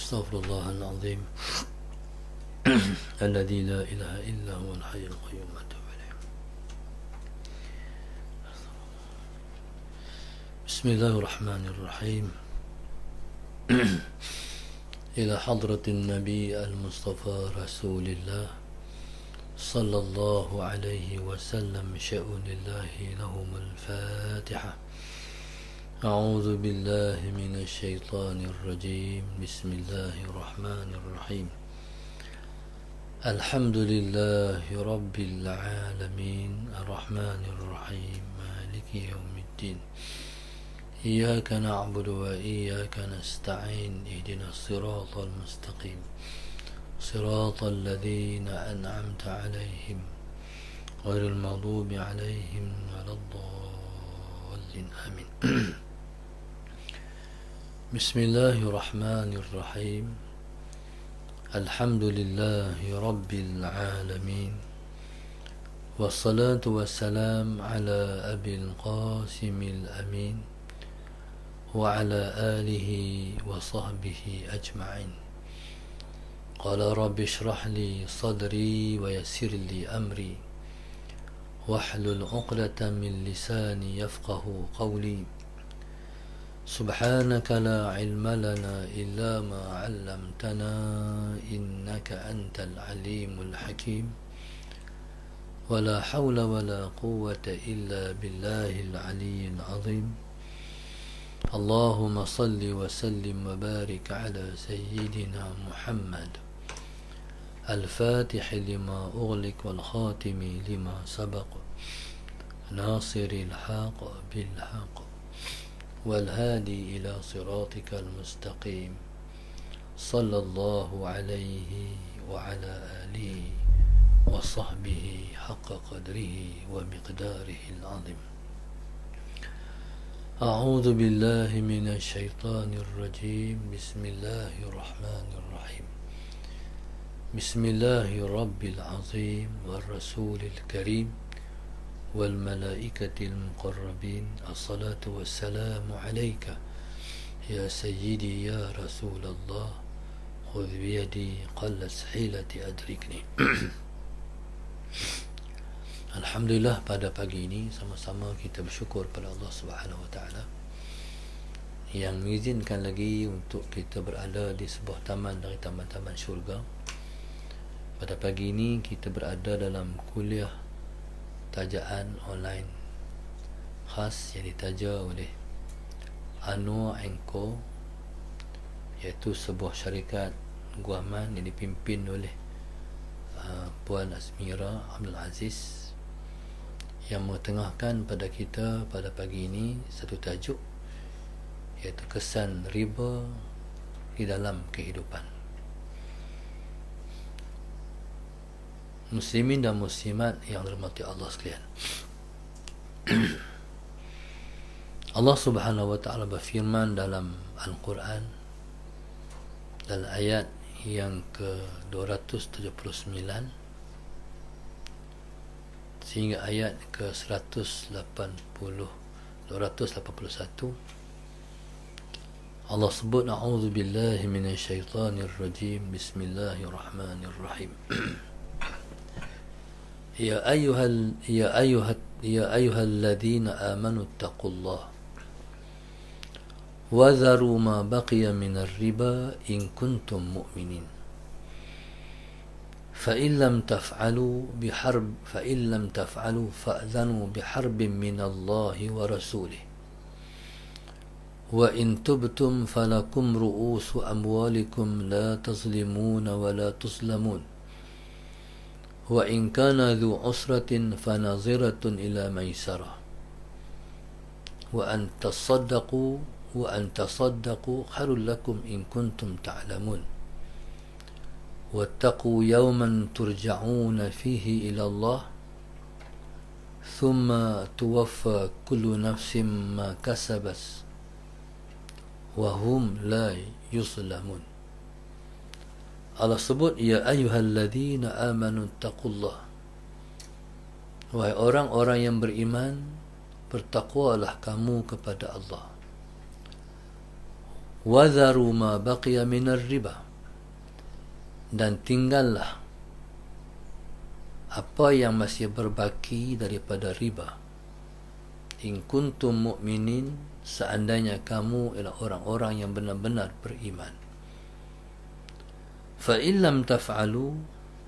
أستغفر الله العظيم الذي لا إله إلا هو الحي القيوم أتوب إليه. بسم الله الرحمن الرحيم. إلى حضرة النبي المصطفى رسول الله صلى الله عليه وسلم شأن الله لهم الفاتحة. أعوذ بالله من الشيطان الرجيم. بسم الله الرحمن الرحيم. الحمد لله رب العالمين الرحمن الرحيم مالك يوم الدين. إياك نعبد وإياك نستعين. اهدنا الصراط المستقيم صراط الذين أنعمت عليهم غير المغضوب عليهم ولا الضالين آمين. بسم الله الرحمن الرحيم. الحمد لله رب العالمين والصلاة والسلام على أبي القاسم الأمين وعلى آله وصحبه أجمعين. قال رب اشرح لي صدري ويسر لي أمري واحلل عقدة من لساني يفقه قولي. سبحانك لا علم لنا إلا ما علمتنا إنك أنت العليم الحكيم. ولا حول ولا قوة إلا بالله العلي العظيم. اللهم صل وسلم وبارك على سيدنا محمد الفاتح لما أغلق والخاتم لما سبق ناصر الحق بالحق والهادي إلى صراطك المستقيم صلى الله عليه وعلى آله وصحبه حق قدره ومقداره العظيم. أعوذ بالله من الشيطان الرجيم. بسم الله الرحمن الرحيم. بسم الله رب العظيم والرسول الكريم والملائكة المقربين. الصلاة والسلام عليك يا سيدي يا رسول الله. خذ بيدي قلت حيلتي أدركني. Alhamdulillah, pada pagi ini sama-sama kita bersyukur pada Allah Subhanahu Wa Taala yang mengizinkan lagi untuk kita berada di sebuah taman dari taman-taman syurga. Pada pagi ini kita berada dalam kuliah tajaan online khas yang ditaja oleh Anwar & Co, iaitu sebuah syarikat guaman yang dipimpin oleh Puan Azmira Abdul Aziz, yang mengetengahkan pada kita pada pagi ini satu tajuk, iaitu kesan riba di dalam kehidupan. Muslimin dan muslimat yang dirahmati Allah sekalian. Allah Subhanahu Wa Taala berfirman dalam Al-Quran dalam ayat yang ke-279 sehingga ayat ke-281. Allah sebut, A'udzu billahi minasyaitonir rajim. Bismillahirrahmanirrahim. Ya ayyuhalladzina amanu taqullaha wa dharu ma baqiya minar riba in kuntum mu'minin. فإن لم تفعلوا فأذنوا بحرب من الله ورسوله وإن تبتم فلكم رؤوس أموالكم لا تظلمون ولا تظلمون وإن كان ذو عسرة فنظرة إلى ميسرة وأن تصدقوا خير لكم إن كنتم تعلمون واتقوا يوما ترجعون فيه إلى الله ثم توفى كل نفس ما كسبت وهم لا يظلمون. Allah sebut, Ya ayyuhalladzina amanu taqullah, wahai orang-orang yang beriman, bertakwalah kamu kepada Allah. Wadharu ma baqiya minar riba, dan tinggallah apa yang masih berbaki daripada riba. In kuntum mu'minin, seandainya kamu ialah orang-orang yang benar-benar beriman. Fa illam taf'alu,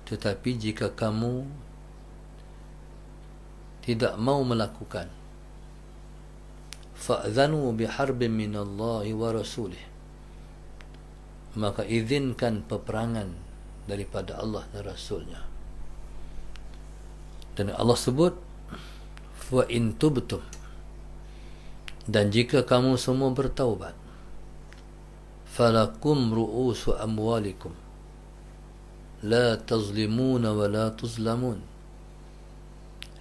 tetapi jika kamu tidak mau melakukan, fa'dhanu biharbin minallahi wa rasulih, maka izinkan peperangan daripada Allah dan Rasulnya. Dan Allah sebut wa in tubtum, dan jika kamu semua bertaubat, falakum ru'usu amwalikum la tazlimuna wa la tuzlamun.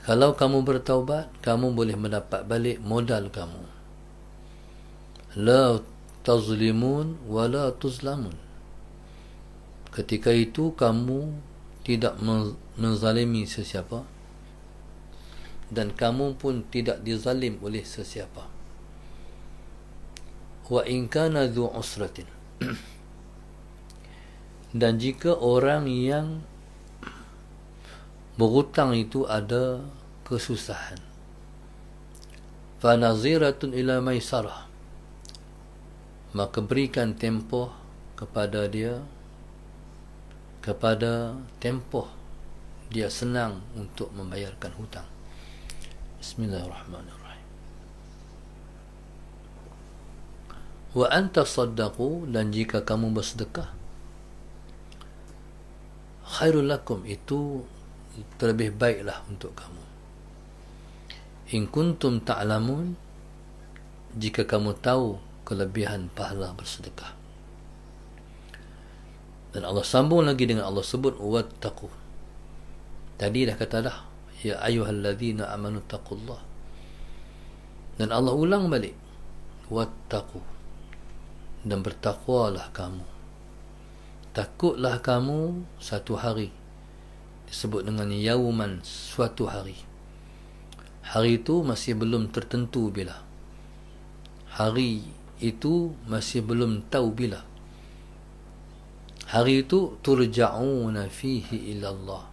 Kalau kamu bertaubat, kamu boleh mendapat balik modal kamu. La tazlimun wa la tuzlamun. Ketika itu kamu tidak menzalimi sesiapa, dan kamu pun tidak dizalim oleh sesiapa. Wa in kana dhu usratin, dan jika orang yang berhutang itu ada kesusahan, fa naziratun ila maisarah, maka berikan tempoh kepada dia, kepada tempoh dia senang untuk membayarkan hutang. Bismillahirrahmanirrahim. Wa anta saddaqu, dan jika kamu bersedekah, khairul lakum, itu terlebih baiklah untuk kamu. In kuntum ta'lamun, jika kamu tahu kelebihan pahala bersedekah. Dan Allah sambung lagi dengan Allah sebut wattaqu. Tadi dah kata dah, ya ayyuhalladzina amanu taqullah, dan Allah ulang balik wattaqu, dan bertakwalah kamu. Takutlah kamu satu hari, disebut dengan yauman, suatu hari. Hari itu masih belum tertentu bila. Hari itu masih belum tahu bila. Hari itu turja'una fihi ilallah.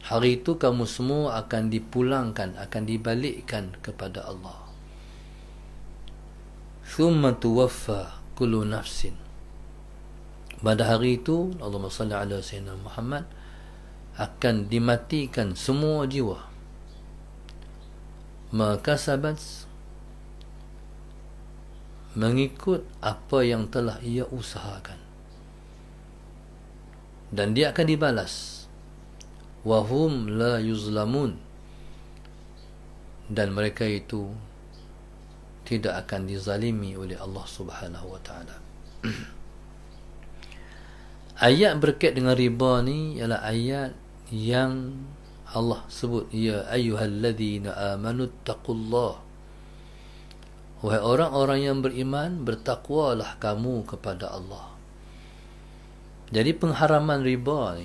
Hari itu kamu semua akan dipulangkan, akan dibalikkan kepada Allah. Thumma tuwaffa kullu nafsin. Pada hari itu, Allahumma salli ala sayyidina Muhammad, akan dimatikan semua jiwa. Maka sahabat, mengikut apa yang telah ia usahakan, dan dia akan dibalas. Wahum la yuzlamun, dan mereka itu tidak akan dizalimi oleh Allah Subhanahu wa taala. Ayat berkait dengan riba ni ialah ayat yang Allah sebut, ya ayyuhalladzina amanu taqullah, wahai orang-orang yang beriman, bertakwalah kamu kepada Allah. Jadi pengharaman riba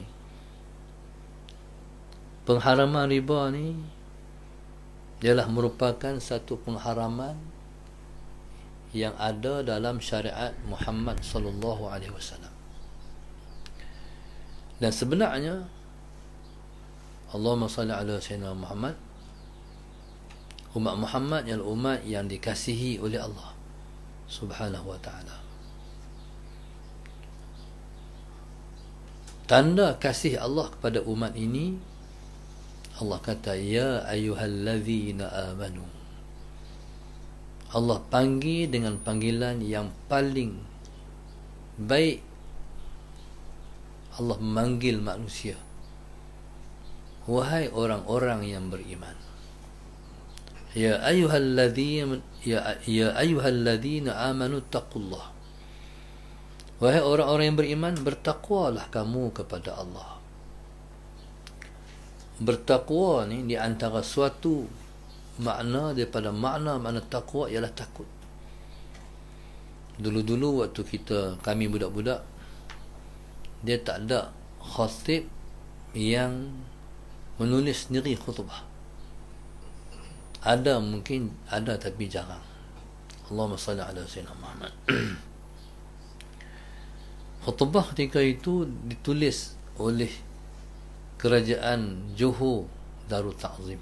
ni ialah merupakan satu pengharaman yang ada dalam syariat Muhammad sallallahu alaihi wasallam. Dan sebenarnya Allahumma salli ala sayyidina Muhammad, umat Muhammad ialah umat yang dikasihi oleh Allah Subhanahu wa taala. Tanda kasih Allah kepada umat ini, Allah kata ya ayyuhalladzina amanu. Allah panggil dengan panggilan yang paling baik. Allah memanggil manusia, wahai orang-orang yang beriman. Ya ayyuhalladzina amanu taqullah, wahai orang-orang yang beriman, bertakwalah kamu kepada Allah. Bertakwa ni di antara suatu makna daripada makna takwa ialah takut. Dulu-dulu waktu kami budak-budak, dia tak ada khatib yang menulis sendiri khutbah. Ada, mungkin ada, tapi jarang. Allahumma salli ala sayyidina Muhammad. Khutbah ketika itu ditulis oleh kerajaan Johor Darul Ta'zim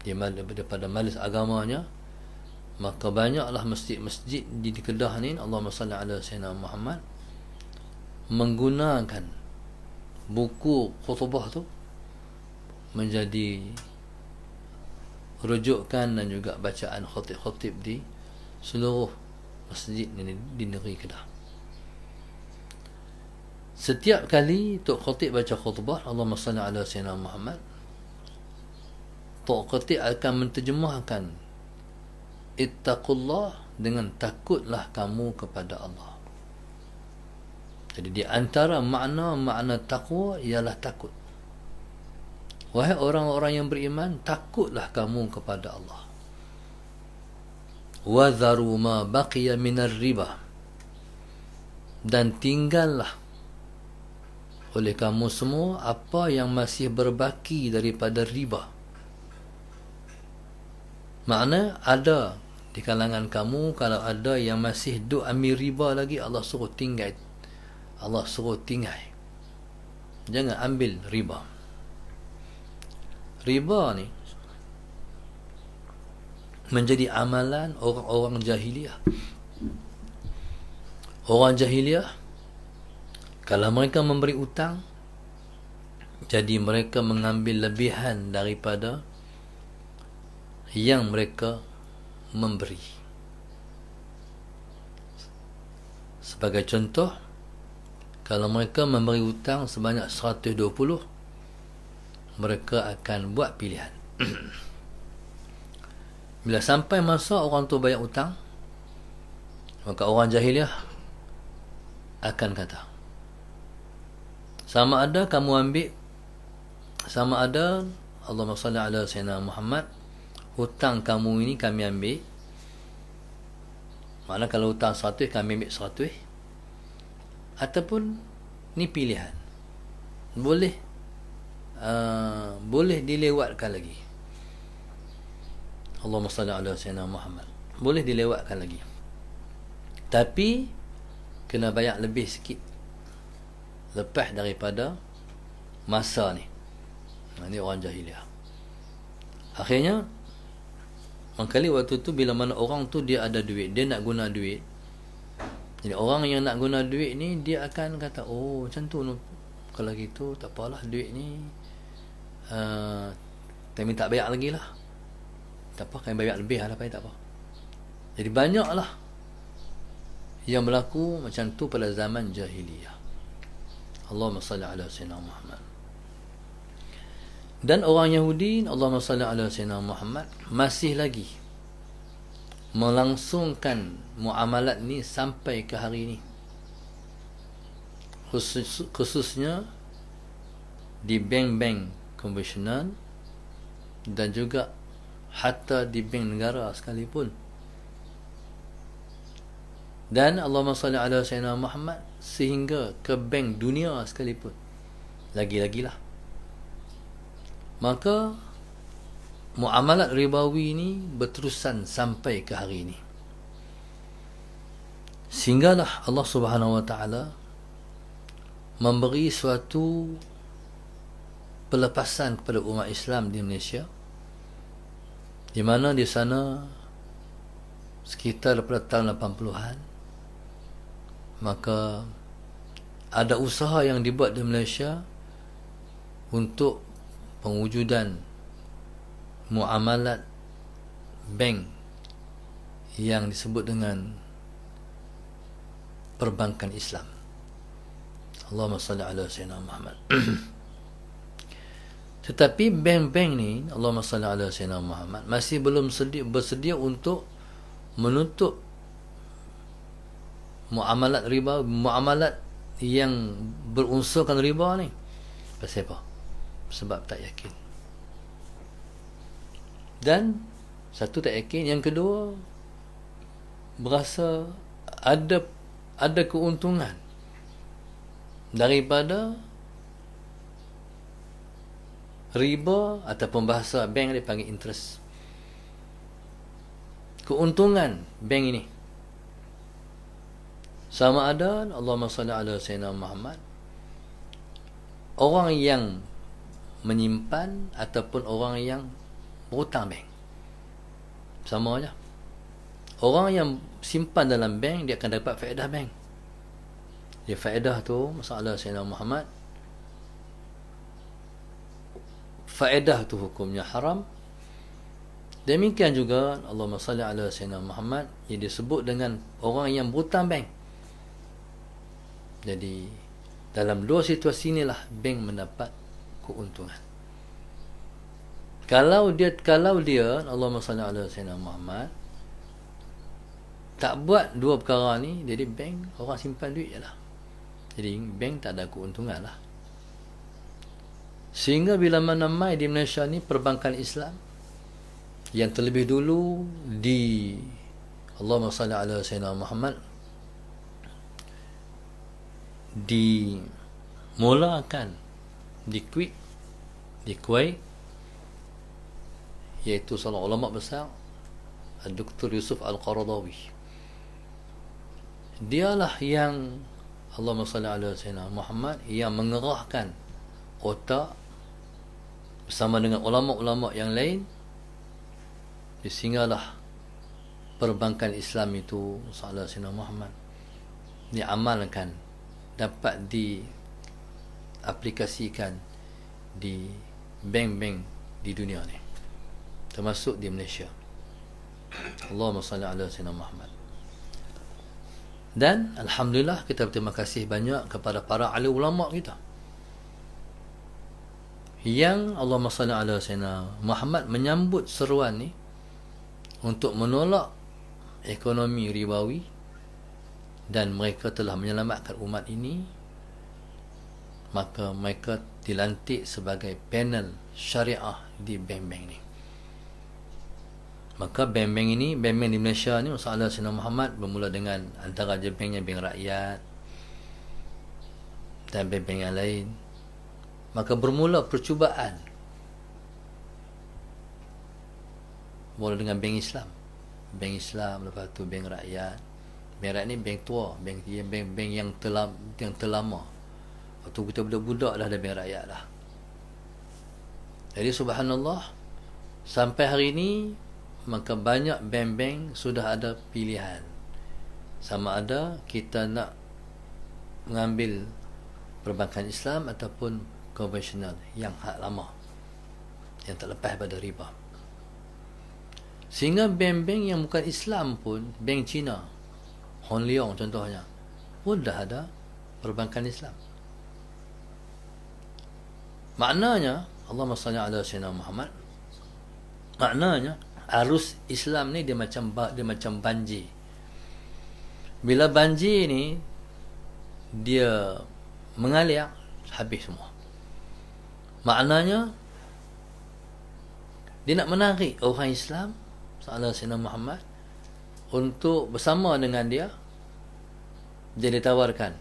daripada majlis agamanya. Maka banyaklah masjid-masjid di Kedah ni, Allahumma salli ala sayyidina Muhammad, menggunakan buku khutbah tu menjadi rujukan dan juga bacaan khatib-khatib di seluruh masjid di negeri Kedah. Setiap kali tok khatib baca khutbah Allahumma salli ala sayyidina Muhammad, tok khatib akan menterjemahkan ittaqullah dengan takutlah kamu kepada Allah. Jadi di antara makna-makna takwa ialah takut. Wahai orang-orang yang beriman, takutlah kamu kepada Allah. Wa dharu ma baqiya minar riba, dan tinggallah oleh kamu semua apa yang masih berbaki daripada riba. Makna ada di kalangan kamu, kalau ada yang masih duk ambil riba lagi, Allah suruh tinggal. Allah suruh tinggal. Jangan ambil riba. Riba ni menjadi amalan orang-orang jahiliah. Orang jahiliah, kalau mereka memberi utang, jadi mereka mengambil lebihan daripada yang mereka memberi. Sebagai contoh, kalau mereka memberi hutang sebanyak 120, mereka akan buat pilihan. Bila sampai masa orang tu bayar hutang, maka orang jahiliah akan kata, sama ada kamu ambil, sama ada Allahumma salli ala sayyidina Muhammad, hutang kamu ini kami ambil. Maknanya kalau hutang 100, kami ambil 100. Ataupun ni pilihan, boleh boleh dilewatkan lagi. Allahumma salli ala sayyidina Muhammad, boleh dilewatkan lagi, tapi kena bayar lebih sikit lepas daripada masa ni. Ini orang jahiliah. Akhirnya mangkali waktu tu, bila mana orang tu dia ada duit, dia nak guna duit, jadi orang yang nak guna duit ni, dia akan kata, oh macam tu, kalau gitu tak apalah, duit ni kami tak bayar lagi lah, tak apa, kami bayar lebih lah, tak apa. Jadi banyaklah yang berlaku macam tu pada zaman jahiliyah. Allahumma salli ala sayyidina Muhammad. Dan orang Yahudi, Allahumma salli ala sayyidina Muhammad, masih lagi melangsungkan muamalat ni sampai ke hari ni. Khususnya di bank-bank konvensional dan juga hatta di bank negara sekalipun. Dan Allahumma salli ala sayyidina Muhammad, sehingga ke bank dunia sekalipun, lagi-lagilah. Maka muamalat ribawi ini berterusan sampai ke hari ini. Sehinggalah Allah Subhanahu wa taala memberi suatu pelepasan kepada umat Islam di Malaysia, di mana di sana sekitar daripada tahun 80-an, maka ada usaha yang dibuat di Malaysia untuk pengujudan muamalat bank yang disebut dengan perbankan Islam. Allahumma salli ala sayyidina Muhammad. Tetapi bank-bank ni, Allahumma salli ala sayyidina Muhammad, masih belum bersedia untuk menutup muamalat riba, muamalat yang berunsurkan riba ni. Pasal apa? Sebab tak yakin. Dan satu, tak yakin. Yang kedua, berasa ada keuntungan daripada riba, ataupun bahasa bank dia panggil interest. keuntungan bank ini. Sama ada, Allahumma salli ala Sayyidina Muhammad, orang yang menyimpan ataupun orang yang berhutang bank, sama aja. Orang yang simpan dalam bank, dia akan dapat faedah bank. Dia faedah tu, masalah Sayyidina Muhammad, faedah tu hukumnya haram. Demikian juga Allahumma salli ala Sayyidina Muhammad yang disebut dengan orang yang berhutang bank. Jadi dalam dua situasi inilah bank mendapat keuntungan. Kalau dia Allahumma salli ala Sayyidina Muhammad tak buat dua perkara ni, jadi bank orang simpan duit je lah. Jadi bank tak ada keuntungan lah. Sehingga bila mana mai di Malaysia ni perbankan Islam yang terlebih dulu di Allahumma salli ala Sayyidina Muhammad dimulakan di Kuwait, iaitu seorang ulama besar, Dr. Yusuf Al-Qaradawi. Dialah yang Allahumma salli ala Sayyidina Muhammad yang mengerahkan otak bersama dengan ulama-ulama yang lain, sehinggalah perbankan Islam itu sallallahu Sayyidina Muhammad diamalkan, dapat diaplikasikan di bank-bank di dunia ni, termasuk di Malaysia. Allahumma salli ala Sayyidina Muhammad. Dan alhamdulillah kita berterima kasih banyak kepada para ahli ulama kita yang Allahumma salli ala Sayyidina Muhammad menyambut seruan ni untuk menolak ekonomi ribawi, dan mereka telah menyelamatkan umat ini. Maka mereka dilantik sebagai panel syariah di bank-bank ni. Maka bank-bank ini, bank-bank di Malaysia ni, masalah Sayyidina Muhammad bermula dengan antara je banknya bank rakyat dan bank-bank yang lain. Maka bermula percubaan mula dengan bank Islam, lepas tu bank rakyat. Bank rakyat ni bank tua, bank yang terlama. Waktu kita budak-budak dah ada bank rakyat dah. Jadi subhanallah, sampai hari ini maka banyak bank-bank sudah ada pilihan, sama ada kita nak mengambil perbankan Islam ataupun konvensional yang hak lama, yang tak lepas pada riba. Sehingga bank-bank yang bukan Islam pun, bank Cina, Hong Leong contohnya, pun dah ada perbankan Islam. Maknanya, Allahumma salli ala Sayyidina Muhammad, maknanya arus Islam ni dia macam banjir. Bila banjir ni dia mengalir, habis semua. Maknanya dia nak menarik orang Islam sallallahu Sayyidina Muhammad untuk bersama dengan dia ditawarkan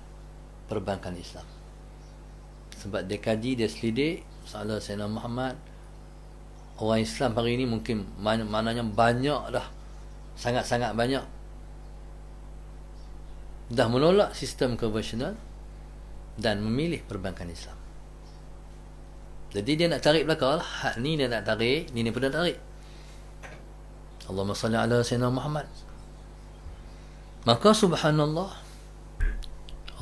perbankan Islam. Sebab dia kaji, dia selidik sallallahu Sayyidina Muhammad, orang Islam hari ini mungkin maknanya banyak dah, sangat-sangat banyak dah menolak sistem konvensional dan memilih perbankan Islam. Jadi dia nak tarik belakang lah. Hak ni dia nak tarik, ni pun nak tarik. Allahumma salli ala Sayyidina Muhammad. Maka subhanallah,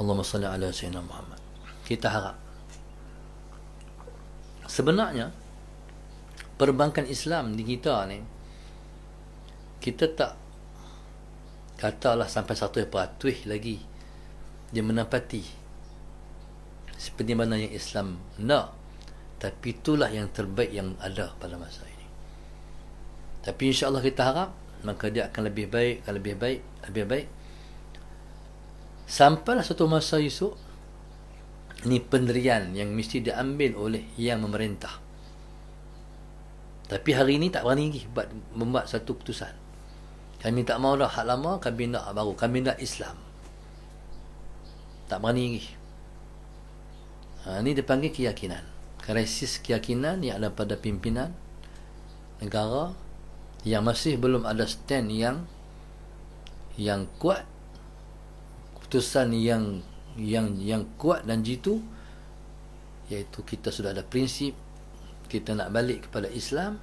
Allahumma salli ala Sayyidina Muhammad, kita harap sebenarnya perbankan Islam di kita ni, kita tak katalah sampai 1% lagi dia menepati seperti mana yang Islam nak. Tapi itulah yang terbaik yang ada pada masa ini. Tapi insya-Allah kita harap maka dia akan lebih baik, lebih baik. Sampailah satu masa esok ni pendirian yang mesti diambil oleh yang memerintah. Tapi hari ini tak berani lagi membuat satu keputusan. Kami tak mahu dah hak lama, kami nak hak baru, kami nak Islam. Tak berani lagi. Ini dipanggil keyakinan. Krisis keyakinan yang ada pada pimpinan negara yang masih belum ada stand yang kuat, keputusan yang kuat dan jitu, iaitu kita sudah ada prinsip kita nak balik kepada Islam,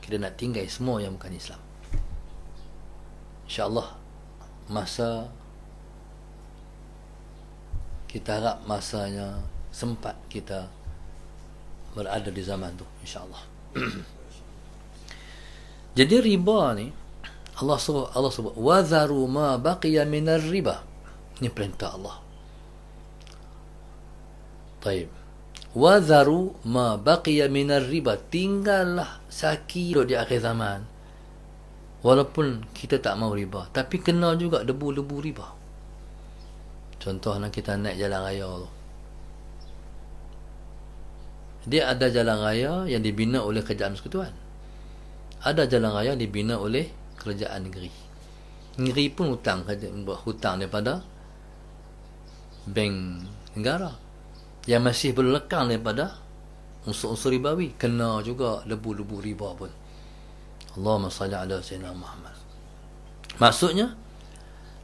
kita nak tinggal semua yang bukan Islam. InsyaAllah masa kita harap masanya sempat kita berada di zaman tu, insyaAllah. Jadi riba ni Allah sebut wadharu ma baqiya minar riba. Ini perintah Allah. Taib. Wadharu ma baqiya minar riba. Tinggallah saki di akhir zaman. Walaupun kita tak mau riba, tapi kena juga debu-debu riba. Contohnya kita naik jalan raya tu. Dia ada jalan raya yang dibina oleh kerajaan persekutuan. Ada jalan raya yang dibina oleh kerajaan negeri. Negeri pun hutang daripada bank negara yang masih berlekang daripada unsur-unsur ribawi, kena juga lebu-lebu riba pun. Allahumma salli ala sayyidina Muhammad. Maksudnya,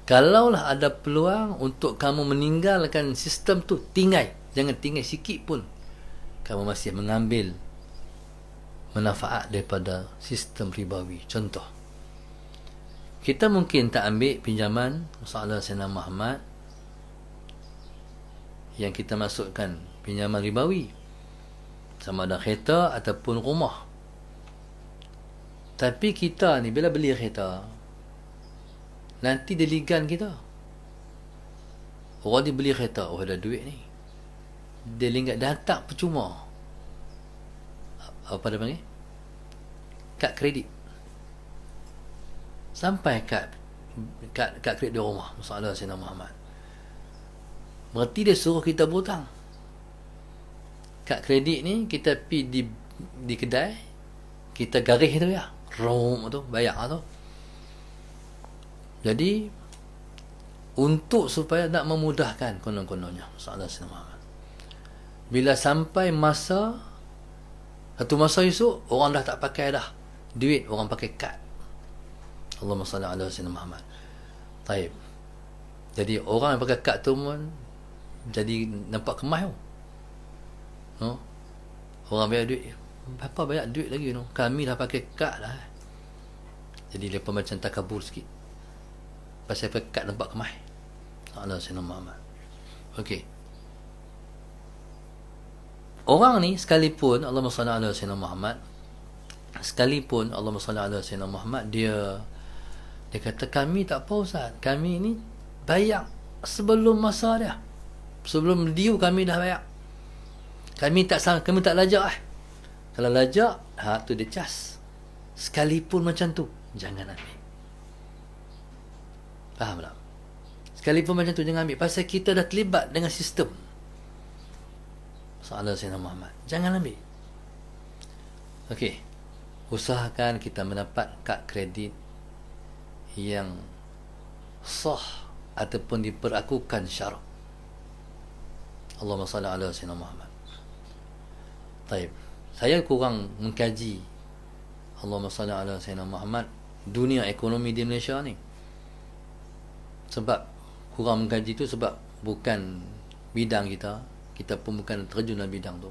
kalaulah ada peluang untuk kamu meninggalkan sistem tu, tinggal, jangan tinggal sikit pun, kamu masih mengambil manfaat daripada sistem ribawi. Contoh, kita mungkin tak ambil pinjaman masalah Sayyidina Muhammad yang kita masukkan pinjaman ribawi, sama ada kereta ataupun rumah. Tapi kita ni bila beli kereta, nanti dia ligan kita. Orang dia beli kereta, oh ada duit ni, dia lingkat, dah tak percuma. Apa dia panggil? Kad kredit. Sampai kad kredit di rumah, masalah Sayyidina Muhammad. Berarti dia suruh kita berhutang. Kad kredit ni kita pergi di kedai, kita garis tu ya, rom tu, bayar tu. Jadi untuk supaya nak memudahkan konon-kononnya masalah Sayyidina Muhammad, bila sampai satu masa esok, orang dah tak pakai dah duit, orang pakai kad. Allahumma salli ala sayyidina Muhammad. Taib. Jadi orang yang pakai kad tu pun jadi nampak kemas tu. No? Orang bayar duit, berapa banyak duit lagi no? Kami dah pakai kad dah. Jadi mereka macam takabur sikit, pasal pakai kad nampak kemas. Ala sayyidina Muhammad. Okey. Orang ni sekalipun Allahumma salli ala sayyidina Muhammad, sekalipun Allahumma salli ala sayyidina Muhammad, dia kata kami tak apa Ustaz, kami ni bayar sebelum masa dia, sebelum due kami dah bayar, kami tak lajak Kalau lajak, tu dia cas. Sekalipun macam tu, jangan ambil. Faham tak? Sekalipun macam tu jangan ambil, pasal kita dah terlibat dengan sistem. Salah Sayyidina Muhammad, jangan ambil. Okey, usahakan kita mendapat kad kredit yang sah ataupun diperlakukan syarak. Allahumma salli ala sayyidina Muhammad. Baik, saya kurang mengkaji, Allahumma salli ala sayyidina Muhammad, dunia ekonomi di Malaysia ni. Sebab kurang mengkaji tu sebab bukan bidang kita pun bukan terjun dalam bidang tu.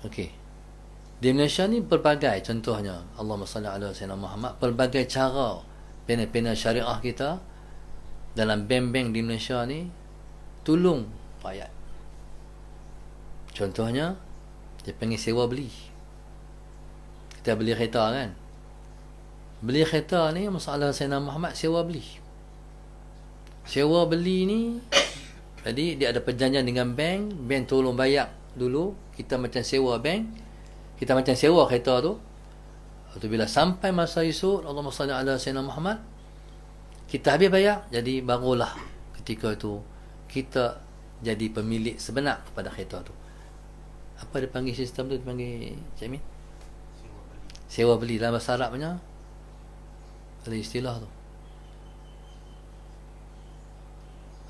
Okey, di Malaysia ni pelbagai, contohnya Allahumma salli ala sayyidina Muhammad, pelbagai cara pena-pena syariah kita dalam bank-bank di Malaysia ni tolong rakyat. Contohnya dia panggil sewa beli. Kita beli kereta kan, beli kereta ni masalah Sayyidina Muhammad, sewa beli. Sewa beli ni, jadi dia ada perjanjian dengan bank, bank tolong bayar dulu, kita macam sewa bank, kita macam sewa kereta tu. Lepas bila sampai masa esok, Allahumma salli ala sayyidina Muhammad, kita habis bayar, jadi barulah ketika itu kita jadi pemilik sebenar kepada kereta tu. Apa dia panggil sistem tu? Dia panggil Cik Min? Sewa beli. Dalam bahasa Arabnya ada istilah tu.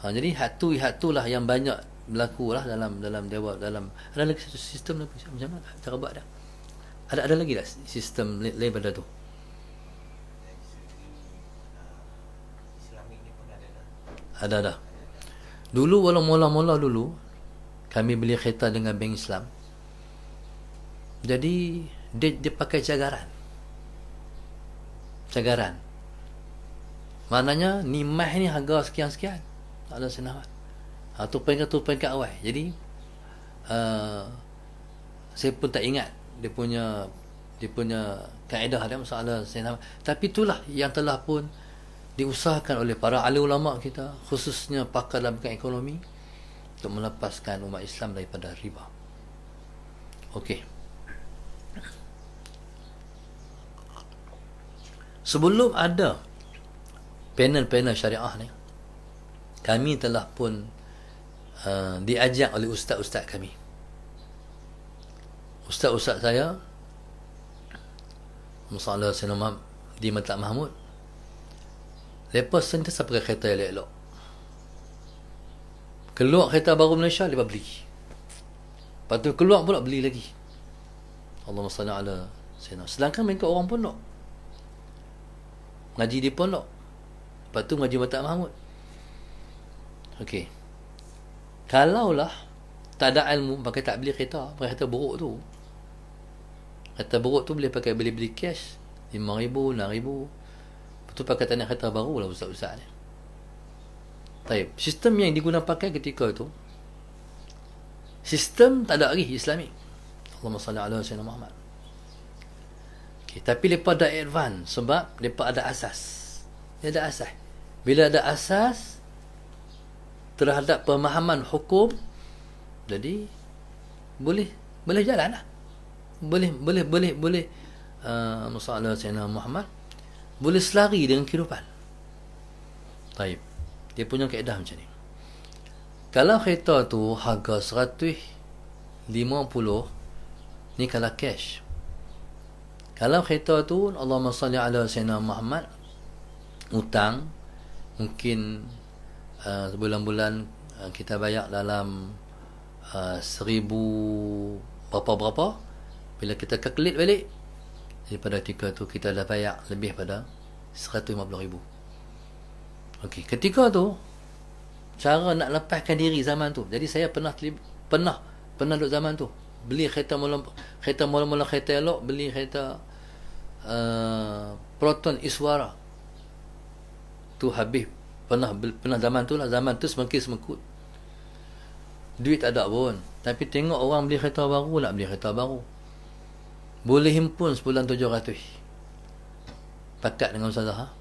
Jadi hatu lah yang banyak berlaku lah dalam dewa, dalam ada lagi satu sistem lagi macam mana cara buat dah. Ada lagi tak sistem lain daripada tu? Islamik ni pun ada dah. Ada. Dulu mula-mula dulu kami beli kereta dengan bank Islam. Jadi dia pakai cagaran. Maknanya ni mah ni harga sekian-sekian. Tak ada senawan. Tu peringkat awal. Jadi saya pun tak ingat dia punya kaedah dia masalah senawan. Tapi itulah yang telah pun diusahakan oleh para alim ulama kita, khususnya pakar dalam bidang ekonomi, untuk melepaskan umat Islam daripada riba. Okey. Sebelum ada panel-panel syariah ni, kami telah pun diajak oleh ustaz-ustaz kami. Ustaz-ustaz saya, masalah Sayyidina di Matlab Mahmud, lepas sentiasa pakai kereta elok-elok. Keluar kereta baru Malaysia, lepas beli. Lepas tu keluar pula beli lagi. Allahumma salli ala Sayyidina. Sedangkan mereka orang pondok, ngaji di pondok. Lepas tu ngaji Matlab Mahmud. Okey. Kalaulah tak ada ilmu, pakai tak beli kereta, pakai kereta buruk tu. Kereta buruk tu boleh pakai beli cash 5,000, 6,000. Lepas tu pakai tak nak kereta baru lah ustaz-ustaz ni. Taib. Sistem yang digunakan pakai ketika itu, sistem tak ada lagi Islamik. Allahumma salli ala Sayyidina Muhammad. Okay, tapi mereka ada advance sebab mereka ada asas. Dia ada asas. Bila ada asas terhadap pemahaman hukum, jadi boleh jalan lah. Boleh masalah Sayyidina Muhammad boleh selari dengan kehidupan. Taib. Dia punya kaedah macam ni. Kalau kereta tu harga 150, ni kalau cash. Kalau kereta tu Allahumma salli ala Sayyidina Muhammad, hutang, mungkin sebulan-bulan kita bayar dalam 1,000 berapa, bila kita calculate balik, daripada ketika tu kita dah bayar lebih pada 150,000. Okey, ketika tu cara nak lepaskan diri zaman tu. Jadi saya pernah duduk zaman tu. Beli kereta mula-mula kereta elok, beli kereta Proton Iswara. Tu habis. Pernah zaman tu lah. Zaman tu semakin semekut. Duit tak ada pun. Tapi tengok orang beli kereta baru, nak beli kereta baru. Boleh himpun sebulan 700. Pakat dengan Ustazah.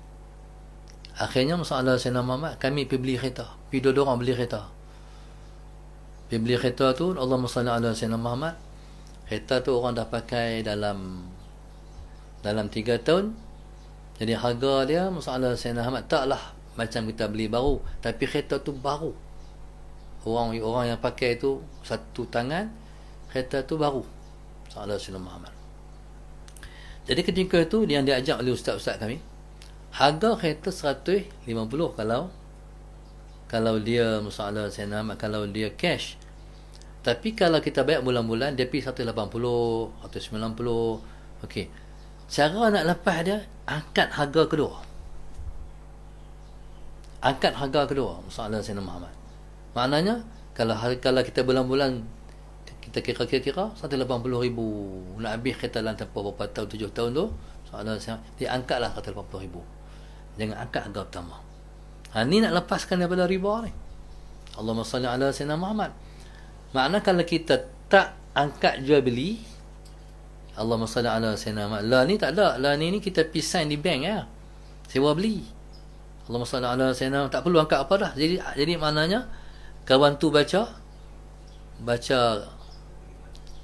Akhirnya masalah Sayyidina Muhammad, kami pergi beli kereta. Pergi dua orang beli kereta. Pergi beli kereta tu, Allahumma salli ala Sayyidina Muhammad. Kereta tu orang dah pakai dalam 3 tahun. Jadi harga dia masalah Sayyidina Muhammad taklah macam kita beli baru, tapi kereta tu baru. Orang yang pakai tu satu tangan, kereta tu baru. Masalah Sayyidina Muhammad. Jadi ketika itu yang diajak oleh ustaz-ustaz kami, harga kereta 150 kalau dia masalah Sayyidina Muhammad, kalau dia cash. Tapi kalau kita bayar bulan-bulan, dia pergi 180, 190. Okey. Cara nak lepas dia, angkat harga kedua. Masalah Sayyidina Muhammad. Maknanya kalau kita bulan-bulan kita kira 180,000 nak habis kereta dalam tempoh berapa tahun, 7 tahun tu, soalan saya, dia angkatlah 180,000. Jangan angkat harga pertama. Ni nak lepaskan daripada riba ni. Allahumma salli ala Sayyidina Muhammad. Makna kalau kita tak angkat jual beli, Allahumma salli ala Sayyidina Muhammad, lah ni tak ada. Lah ni kita pisan di bank ya. Sewa beli. Allahumma salli ala Sayyidina Muhammad, tak perlu angkat apa dah. Jadi maknanya kawan tu baca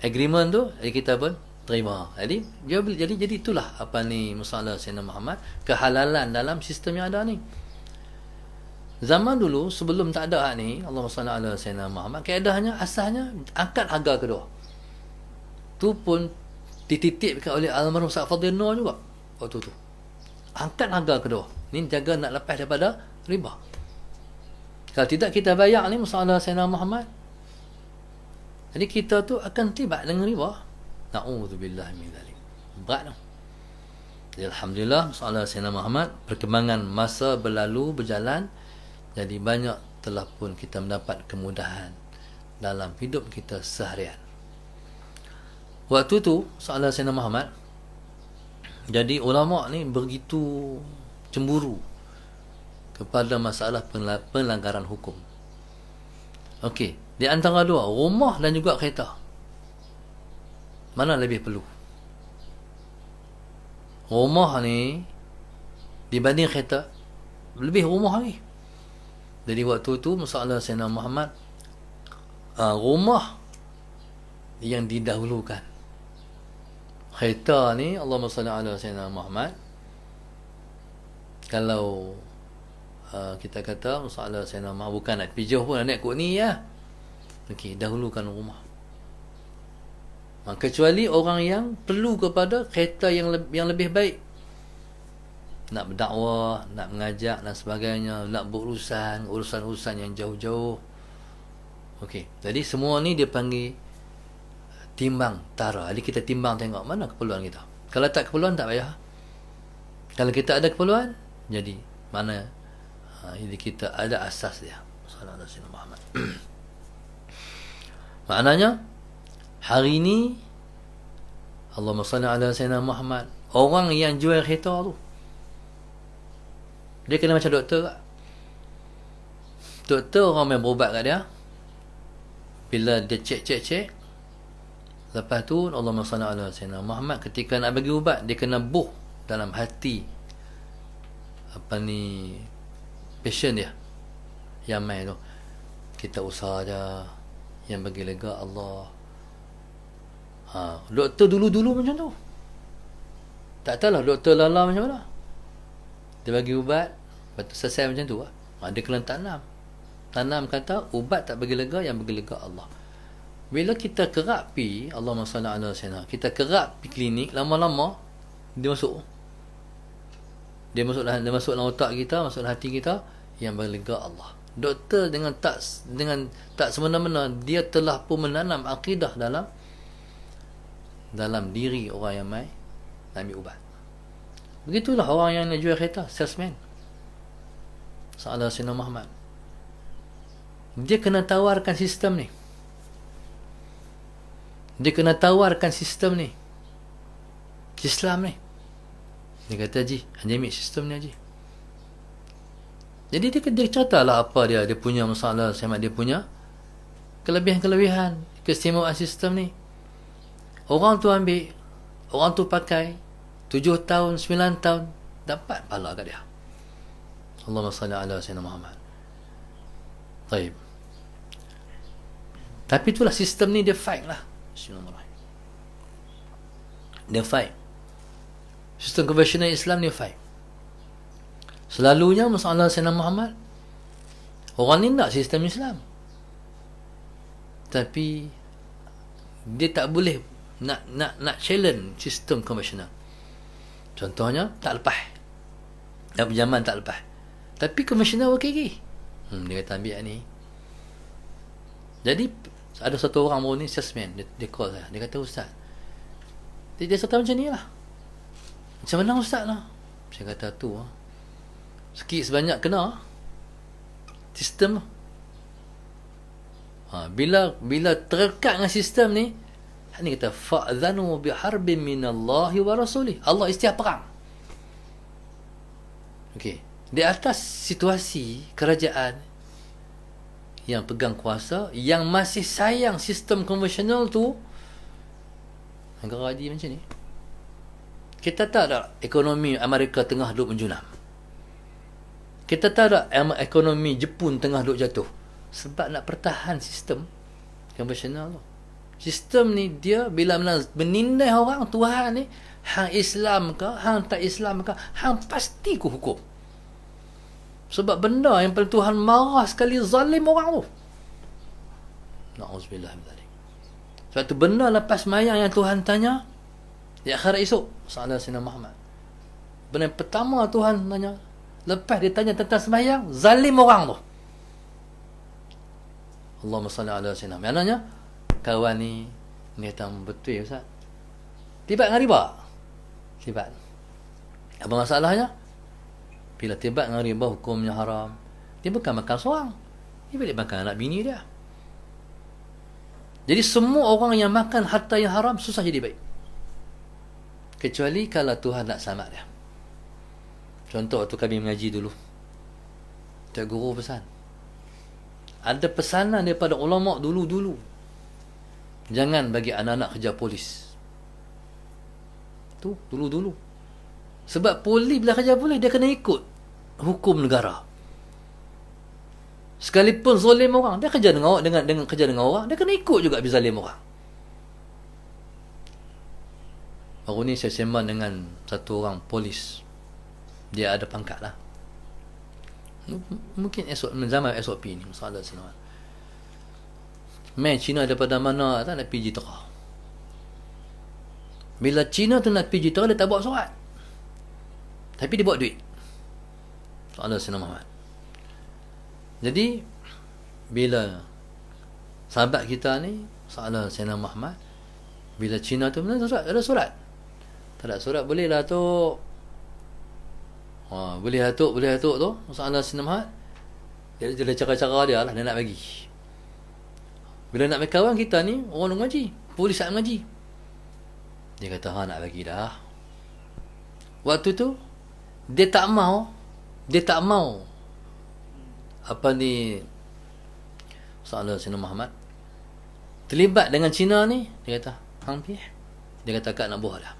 agreement tu, jadi kita pun terima. Jadi jual beli. Jadi itulah apa ni masalah Sayyidina Muhammad, kehalalan dalam sistem yang ada ni. Zaman dulu sebelum tak ada hak ni, Allahumma salli ala Sayyidina Muhammad, kaedahnya asasnya angkat harga kedua. Tu pun dititipkan oleh almarhum Ustaz Fadil Nur juga waktu tu. Angkat harga kedua. Ni jaga nak lepas daripada riba. Kalau tidak kita bayar ni masalah Sayyidina Muhammad, jadi kita tu akan tiba dengan riba. Na'udzubillah min dzalik. Berat tu. Jadi alhamdulillah, soalan Sayyidina Muhammad, perkembangan masa berlalu berjalan, jadi banyak telah pun kita mendapat kemudahan dalam hidup kita seharian. Waktu tu soalan Sayyidina Muhammad, jadi ulama ni begitu cemburu kepada masalah pelanggaran hukum. Okey, di antara dua, rumah dan juga kereta, mana lebih perlu? Rumah ni dibanding kereta, lebih rumah lagi. Jadi waktu tu masalah Sayyidina Muhammad, rumah yang didahulukan. Kereta ni, Allahumma salli ala Sayyidina Muhammad, kalau kita kata masalah Sayyidina Muhammad bukan nak pijauh pun, nak naik kot ni ya. Okey, dahulukan rumah. Kecuali orang yang perlu kepada kereta yang lebih baik, nak berdakwah, nak mengajak dan sebagainya, nak urusan-urusan yang jauh-jauh. Okey, jadi semua ni dia panggil timbang tara. Jadi kita timbang tengok mana keperluan kita. Kalau tak keperluan tak payah. Kalau kita ada keperluan, jadi mana jadi kita ada asas dia. Sallallahu alaihi Muhammad. Maknanya hari ni Allahumma salli ala Sayyidina Muhammad, orang yang jual kereta tu, dia kena macam doktor tak? Doktor orang yang berubat kat dia, bila dia cek, lepas tu Allahumma salli ala Sayyidina Muhammad, ketika nak bagi ubat, dia kena buh dalam hati patient dia yang main tu, kita usaha je, yang bagi lega Allah. Doktor dulu macam tu, tak tahulah doktor lala macam mana, dia bagi ubat, lepas tu selesai macam tu lah. Dia kena tanam kata ubat tak bagi lega, yang bagi lega Allah. Bila kita kerap pi, Allahumma salli ala sayyidina, kita kerap pi klinik, lama-lama dia masuk dalam otak kita, masuk dalam hati kita, yang bagi lega Allah. Doktor dengan tak semena-mena dia telah pun menanam akidah dalam diri orang yang mai ambil ubat. Begitulah orang yang nak jual kereta, salesman. Salah Sayyidina Muhammad, dia kena tawarkan sistem ni. Islam ni. Dia kata, Haji, Haji ambil sistem ni, Haji. Jadi dia ceritalah apa dia punya masalah, dia punya kelebihan, keistimewaan sistem ni. Orang tu ambil, orang tu pakai 7 tahun, 9 tahun, dapat pahala kat dia. Allahumma salli ala Sayyidina Muhammad. Baik. Tapi itulah sistem ni, dia fight lah. Dia fight. Sistem konvensional Islam dia fight. Selalunya masalah Sayyidina Muhammad, orang ni nak sistem Islam, tapi dia tak boleh nak challenge sistem konvensional. Contohnya tak lepas, dah berjaman tak lepas, tapi konvensional okey lagi. Dia kata ambil ni. Jadi ada satu orang baru ni, salesman, dia call saya, dia kata, Ustaz, dia kata macam ni lah, macam mana Ustaz lah? Saya kata tu sikit sebanyak kena sistem. Bila terdekat dengan sistem ni, ni kata fa'dhanu biharbin minallahi wa rasulih. Allah istiah perang. Okey, di atas situasi kerajaan yang pegang kuasa, yang masih sayang sistem konvensional tu, negara haji macam ni. Kita tak ada ekonomi Amerika tengah duk menjulam. Kita tak ada ekonomi Jepun tengah duk jatuh. Sebab nak pertahan sistem konvensional tu. Sistem ni dia bila menindai orang, Tuhan ni, hang Islam ke, hang tak Islam ke, hang pasti ku hukum. Sebab benda yang paling Tuhan marah sekali, zalim orang tu. Na'udzubillah min dzalik. Sebab tu benda lepas mayang yang Tuhan tanya di akhirat esok, Sayyidina Sayyidina Muhammad, benda yang pertama Tuhan tanya lepas dia tanya tentang sembahyang, zalim orang tu. Allahumma salli ala Sayyidina. Maknanya kawan ni kata betul ya Ustaz, Tibat dengan riba. Tibat. Apa masalahnya? Bila tibat dengan riba hukumnya haram. Dia bukan makan seorang. Dia balik makan anak bini dia. Jadi semua orang yang makan harta yang haram susah jadi baik. Kecuali kalau Tuhan nak selamat dia. Contoh waktu kami mengaji dulu. Cik Guru pesan. Ada pesanan daripada ulama dulu-dulu. Jangan bagi anak-anak kerja polis. Tu dulu-dulu. Sebab polis bila kerja polis dia kena ikut hukum negara. Sekalipun zalim orang, dia kerja dengan kerja dengan orang, dia kena ikut juga bila zalim orang. Baru ni saya sembang dengan satu orang polis. Dia ada pangkat lah. Mungkin zaman SOP ni, masalah senang. Main Cina daripada mana tak nak pergi tera. Bila Cina tu nak pergi tera, dia tak bawa surat. Tapi dia bawa duit. Soalan Sayyidina Muhammad. Jadi bila sahabat kita ni soalan Sayyidina Muhammad, bila Cina tu ada surat. Tak ada surat boleh lah tu. Boleh lah tu soalan Sayyidina Muhammad. Dia cara-cara dia lah dia nak bagi. Bila nak bagi kawan kita ni orang mengaji, polis nak mengaji. Dia kata nak bagi dah. Waktu tu dia tak mau apa ni soalan Sayyidina Muhammad terlibat dengan Cina ni. Dia kata hampir. Dia kata kak nak buah dah.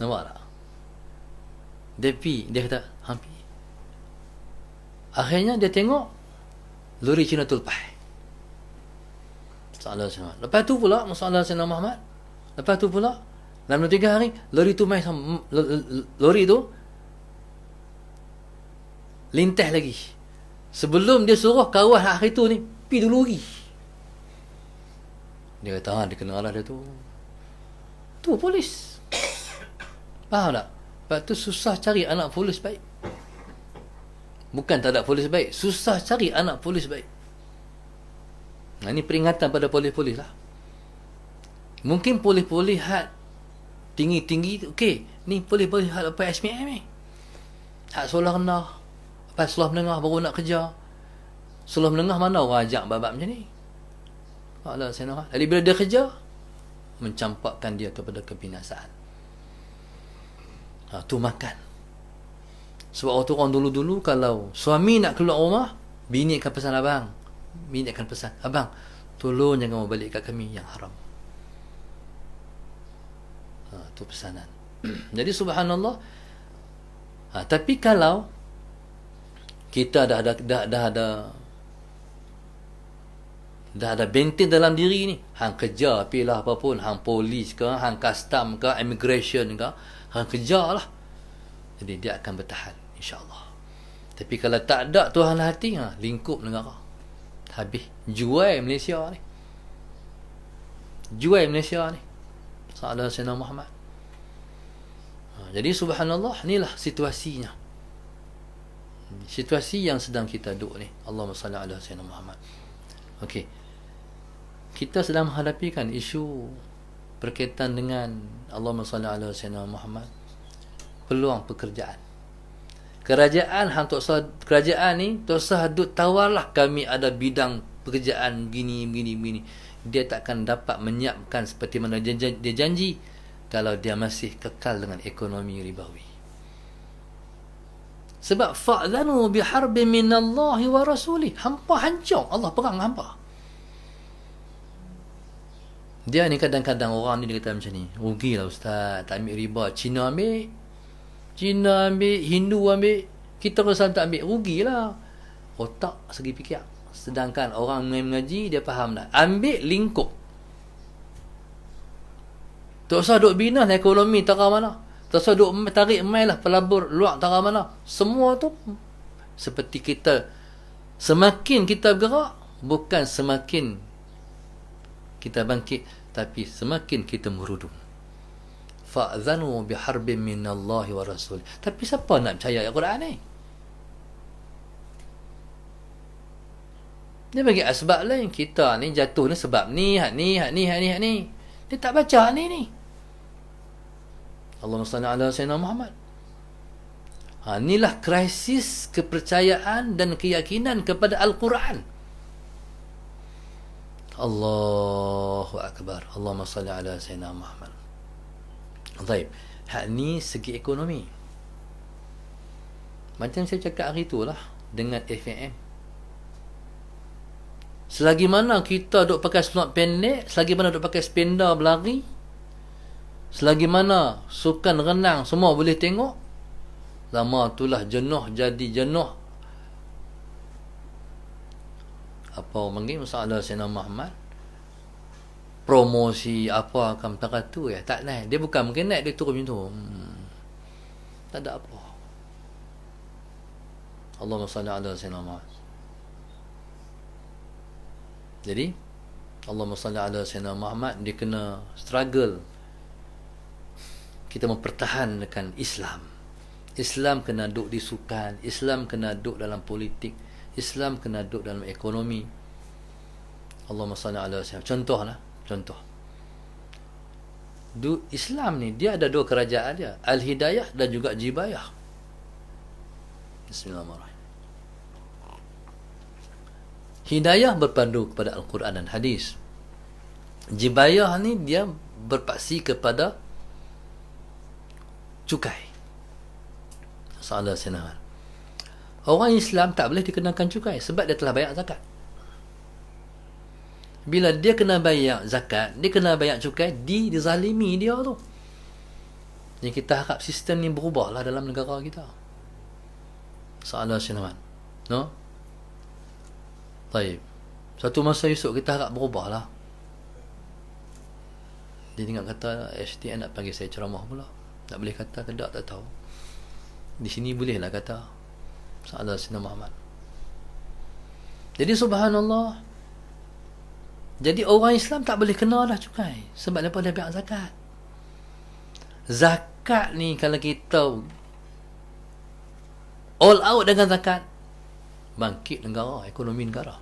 Nampak tak? Dia kata hampir. Akhirnya dia tengok lori Cina tu lepas. Soalan Sayyidina Muhammad. Lepas tu pula soalan Sayyidina Muhammad. Lepas tu pula dalam 3 hari lori tu main lori tu lintas lagi. Sebelum dia suruh kawan akhir tu ni pi dulu lagi. Dia kata dia kena arah dia tu. Tu polis. Faham tak? Lepas tu susah cari anak polis baik. Bukan tak ada polis baik, susah cari anak polis baik. Ini peringatan pada polis-polis lah. Mungkin polis-polis had tinggi-tinggi okey, ni polis-polis had apa SPM ni. Had sekolah rendah. Lepas sekolah menengah baru nak kerja. Sekolah menengah mana orang ajak babak macam ni? Allah saya nak. Jadi bila dia kerja mencampakkan dia kepada kebinasaan. Tu makan. Sebab waktu orang dulu-dulu kalau suami nak keluar rumah, bini akan pesan abang. Bini akan pesan, abang, tolong jangan balik kat kami yang haram. Tu pesanan. Jadi subhanallah. Tapi kalau kita dah ada benteng dalam diri ni, hang kerja pilah apapun, hang polis ke, hang custom ke, immigration ke, hang kerja lah. Jadi dia akan bertahan insya-Allah. Tapi kalau tak ada Tuhan hati, lingkup negara. Habis jual Malaysia ni. Jual Malaysia ni. Sahabat Sayyidina Muhammad. Jadi subhanallah, inilah situasinya. Situasi yang sedang kita duduk ni. Allahumma salli ala Sayyidina Muhammad. Okey. Kita sedang menghadapi kan isu berkaitan dengan Allahumma salli ala Sayyidina Muhammad. Peluang pekerjaan. Kerajaan ni tak usah duk tawarlah kami ada bidang pekerjaan begini. Dia takkan dapat menyiapkan seperti mana dia janji kalau dia masih kekal dengan ekonomi ribawi. Sebab fa'dhanu biharbin minallahi wa rasulih. Hampa hancur, Allah perang hampa. Dia ni kadang-kadang orang ni dia kata macam ni, rugilah ustaz, tak ambil riba. Cina ambil, Hindu ambil, kita kalau tak ambil, rugilah. Otak segi fikir. Sedangkan orang mengaji dia faham tak? Ambil lingkup. Tak usah duk bina lah ekonomi tara mana. Tak usah duk tarik main lah pelabur luar tara mana. Semua tu seperti kita, semakin kita bergerak, bukan semakin kita bangkit, tapi semakin kita merudum. Fa'dhanu biharbin minallahi wa rasul. Tapi siapa nak percaya ayat Quran ni? Dia bagi asbab lain. Kita ni jatuh ni sebab ni, hak ni. Dia tak baca ni. Allahumma salli ala Sayyidina Muhammad. Inilah krisis kepercayaan dan keyakinan kepada Al-Quran. Allahu Akbar. Allahumma salli ala Sayyidina Muhammad. Baik. Ni segi ekonomi. Macam saya cakap hari tu lah dengan FAM. Selagi mana kita duk pakai seluar pendek, selagi mana duk pakai sependa berlari, selagi mana sukan renang semua boleh tengok, lama itulah jenuh jadi jenuh. Apa orang panggil masalah Sayyidina Muhammad, promosi apa akan perkara tu ya, tak naik. Dia bukan mungkin naik, dia turun macam tu. Tak ada apa. Allahumma salli ala Sayyidina Muhammad. Jadi Allahumma salli ala Sayyidina Muhammad, dia kena struggle. Kita mempertahankan Islam. Islam kena duduk di sukan, Islam kena duduk dalam politik, Islam kena duduk dalam ekonomi. Allahumma salli ala Sayyidina. Contoh. Islam ni dia ada dua kerajaan dia, Al-Hidayah dan juga Jibayah. Bismillahirrahmanirrahim. Hidayah berpandu kepada Al-Quran dan Hadis. Jibayah ni dia berpaksi kepada cukai. Salah senang. Orang Islam tak boleh dikenakan cukai sebab dia telah bayar zakat. Bila dia kena bayar zakat, dia kena bayar cukai, dizalimi dia tu. Jadi kita harap sistem ni berubahlah dalam negara kita. Salah senang. No? Baik. Satu masa esok kita harap berubahlah. Dia tengok kata STN nak panggil saya ceramah pula. Tak boleh kata ke tak tahu. Di sini bolehlah kata. Salah Sayyidina Muhammad. Jadi subhanallah. Jadi orang Islam tak boleh kena dah cukai sebab lepas dia bayar zakat. Zakat ni kalau kita all out dengan zakat, bangkit negara, ekonomi negara.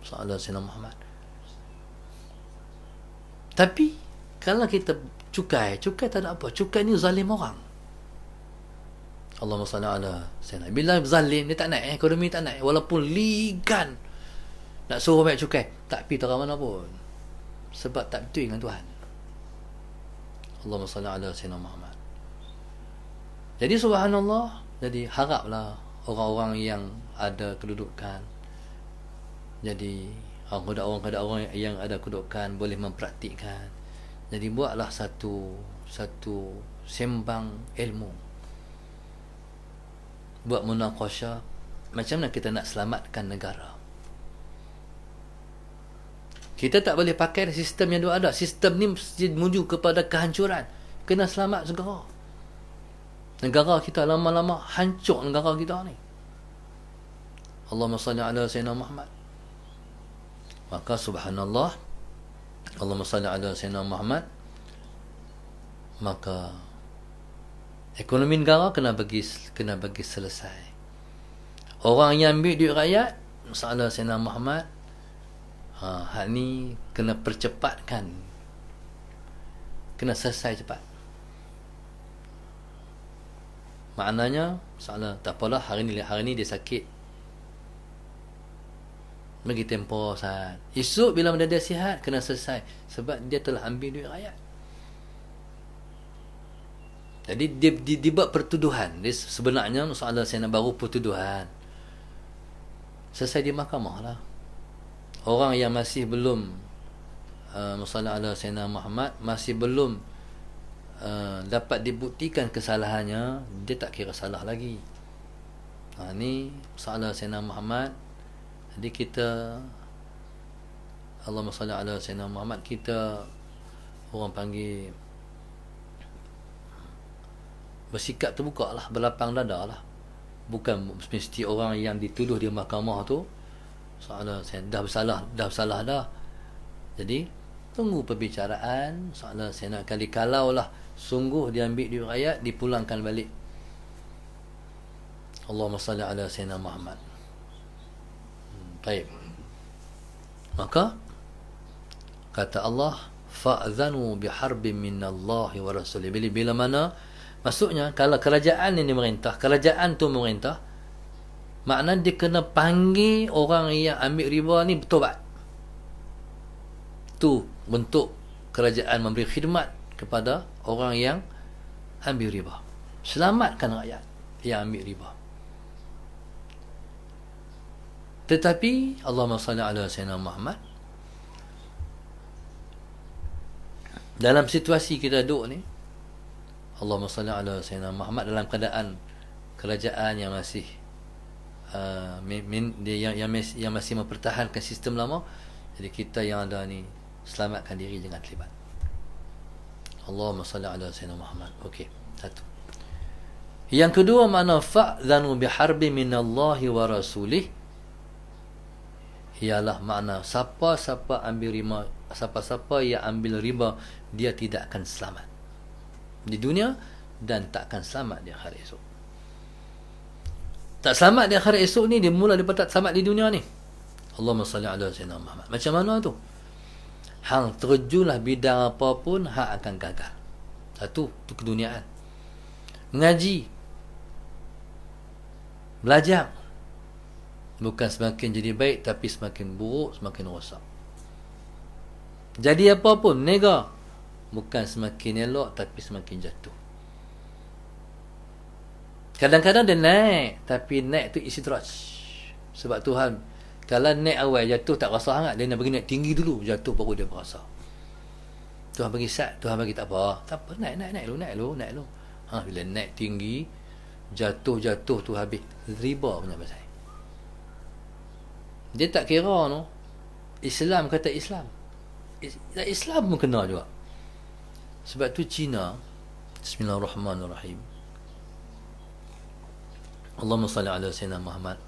Salah Sayyidina Muhammad. Tapi kalau kita cukai tak ada apa. Cukai ni zalim orang. Allahumma salli ala Sayyidina. Bila zalim dia tak naik, ekonomi tak naik, walaupun ligan nak suruh bayar cukai, tak pi terang mana pun. Sebab tak betul dengan Tuhan. Allahumma salli ala Sayyidina Muhammad. Jadi subhanallah, jadi haraplah orang-orang yang ada kedudukan, jadi orang yang ada kedudukan boleh mempraktikkan. Jadi buatlah satu sembang ilmu, buat munaqashah macam mana kita nak selamatkan negara. Kita tak boleh pakai sistem yang ada. Sistem ni mesti menuju kepada kehancuran. Kena selamat segera. Negara kita lama-lama hancur, negara kita ni. Allahumma salli ala Sayyidina Muhammad. Maka subhanallah, Allahumma salli ala Sayyidina Muhammad, maka ekonomi negara kena bagi selesai. Orang yang ambil duit rakyat, masalah Sayyidina Muhammad, hal ni kena percepatkan, kena selesai cepat. Maknanya masalah tak apalah, hari ni dia sakit, bagi tempoh saat. Esok bila dia sihat kena selesai sebab dia telah ambil duit rakyat. Jadi dia buat pertuduhan. Dia sebenarnya masalah saya nak baru pertuduhan. Selesai di mahkamah lah. Orang yang masih belum masalah ala Sayyidina Muhammad, masih belum dapat dibuktikan kesalahannya, dia tak kira salah lagi. Ni masalah Sayyidina Muhammad. Jadi kita, Allahumma salli ala Sayyidina Muhammad, kita orang panggil bersikap terbuka lah, berlapang dada lah. Bukan mesti orang yang dituduh di mahkamah tu soalan saya dah bersalah dah. Jadi tunggu perbicaraan soalan saya nak kali, kalau lah sungguh diambil duit rakyat, dipulangkan balik. Allahumma salli ala Sayyidina Muhammad. Baik. Maka kata Allah, fa'zanu biharbin minallahi wa rasulih. Bila mana maksudnya kalau kerajaan ini merintah, kerajaan tu merintah, makna dia kena panggil orang yang ambil riba ni bertobat. Tu bentuk kerajaan memberi khidmat kepada orang yang ambil riba. Selamatkan rakyat yang ambil riba. Tetapi Allahumma salli ala sayyidina Muhammad, dalam situasi kita duduk ni, Allahumma salli ala sayyidina Muhammad, dalam keadaan kerajaan yang masih yang masih mempertahankan sistem lama, jadi kita yang ada ni selamatkan diri jangan terlibat. Allahumma salli ala sayyidina Muhammad. Okey, satu. Yang kedua, makna fa'zanu biharbi minallahi wa rasulih ialah makna siapa-siapa ambil riba, siapa-siapa yang ambil riba, dia tidak akan selamat di dunia dan tak akan selamat di akhirat esok. Tak selamat di akhirat esok ni dia mula daripada tak selamat di dunia ni. Allahumma salli ala sayyidina Muhammad. Macam mana tu? Hang terjunlah bidang apa pun, hang akan gagal. Satu, tu keduniaan. Mengaji, belajar, bukan semakin jadi baik, tapi semakin buruk, semakin rosak. Jadi apa pun, nega, bukan semakin elok, tapi semakin jatuh. Kadang-kadang dia naik, tapi naik tu istidraj. Sebab Tuhan, kalau naik awal jatuh tak rasa sangat, dia nak bagi naik tinggi dulu, jatuh baru dia berasa. Tuhan bagi sat, Tuhan bagi tak apa, naik lu. Bila naik tinggi, jatuh tu habis riba punya pasal. Dia tak kira no. Islam kata Islam pun kena juga. Sebab tu Cina, Bismillahirrahmanirrahim, Allahumma salli ala sayyidina Muhammad,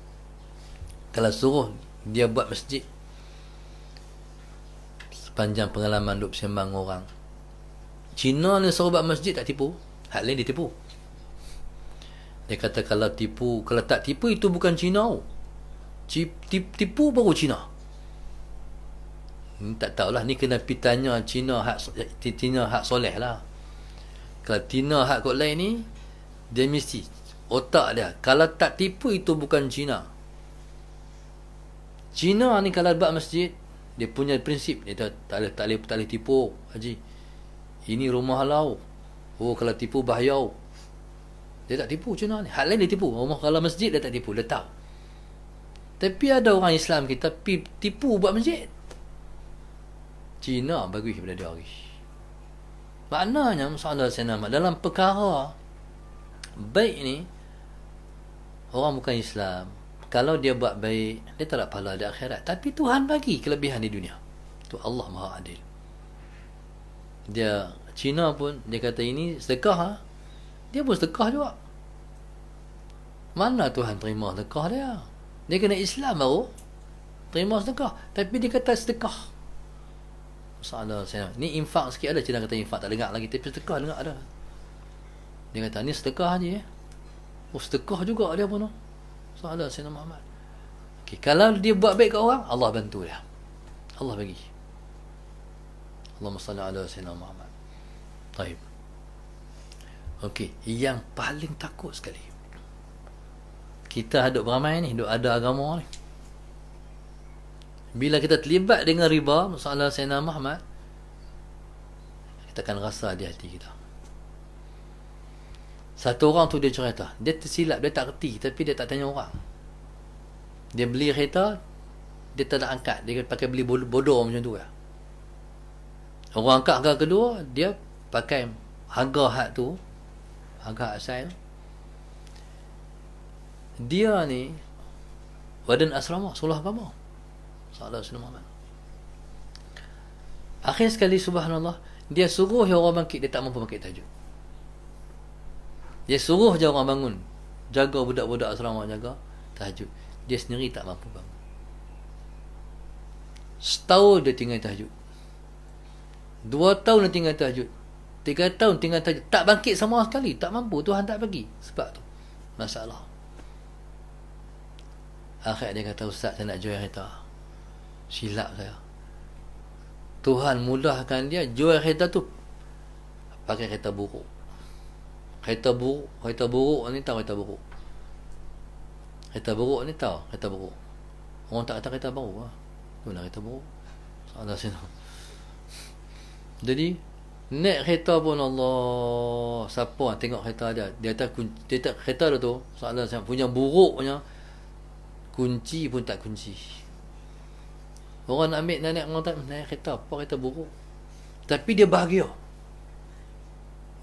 kalau suruh dia buat masjid, sepanjang pengalaman duk sembang orang, Cina ni suruh buat masjid tak tipu, hak lain dia tipu. Dia kata kalau tak tipu itu bukan Cina. Tipu baru Cina. Tak tahulah, ni kena pergi tanya Cina hak soleh lah. Kalau Cina hak kot lain ni, dia mesti otak dia, kalau tak tipu itu bukan Cina. Cina ni kalau buat masjid, dia punya prinsip, dia tak boleh tipu. Haji, ini rumah halau, kalau tipu bahaya. Dia tak tipu Cina ni. Hal lain dia tipu. Kalau masjid dia tak tipu, dia tahu. Tapi ada orang Islam kita tipu buat masjid. Cina bagus daripada dia lagi. Maknanya masalah senama dalam perkara baik ni, orang bukan Islam, kalau dia buat baik, dia tak dapat pahala di akhirat, tapi Tuhan bagi kelebihan di dunia. Tu Allah Maha Adil. Dia Cina pun dia kata ini sedekah, dia pun sedekah juga. Mana Tuhan terima sedekah dia? Dia kena Islam baru terima sedekah. Tapi dia kata sedekah. Masalah saya, ni infak sikit ada. Cina kata infak tak dengar lagi, tapi sedekah dengar ada. Dia kata ni sedekah je. Sedekah juga dia pun. Masalah Sayyidina Muhammad. Okay, kalau dia buat baik ke orang, Allah bantu dia. Allah bagi. Allahumma salli ala Sayyidina Muhammad. Baik. Okey, yang paling takut sekali, kita duduk beramai ni, duduk ada agama ni, bila kita terlibat dengan riba, masalah Sayyidina Muhammad, kita akan rasa di hati kita. Satu orang tu dia cerita, dia tersilap, dia tak reti, tapi dia tak tanya orang. Dia beli kereta, dia tak nak angkat, dia pakai beli bodoh macam tu ya. Orang angkat harga kedua, dia pakai harga hak tu, harga asal. Dia ni badan asrama, sekolah agama. Salah Sayyidina Muhammad. Akhir sekali, subhanallah, dia suruh yang orang bangkit, dia tak mampu bangkit tahajud. Dia suruh je orang bangun, jaga budak-budak asrama, jaga tahajud. Dia sendiri tak mampu bangun. Setahun dia tinggal tahajud, 2 tahun dia tinggal tahajud, 3 tahun tinggal tahajud, tak bangkit sama sekali, tak mampu. Tuhan tak bagi. Sebab tu masalah. Akhir dia kata, ustaz saya nak jual kereta, silap saya. Tuhan mudahkan dia jual kereta tu, pakai kereta buruk. Kereta buruk ni tahu kereta buruk. Kereta buruk ni tahu kereta buruk. Orang tak kata kereta baru lah. Tu lah kereta buruk. Salah sini. Jadi naik kereta pun Allah, siapa tengok kereta dia, dia tak kereta dia tu, salah saya punya buruknya, kunci pun tak kunci. Orang nak ambil naik kereta apa, kereta buruk. Tapi dia bahagia.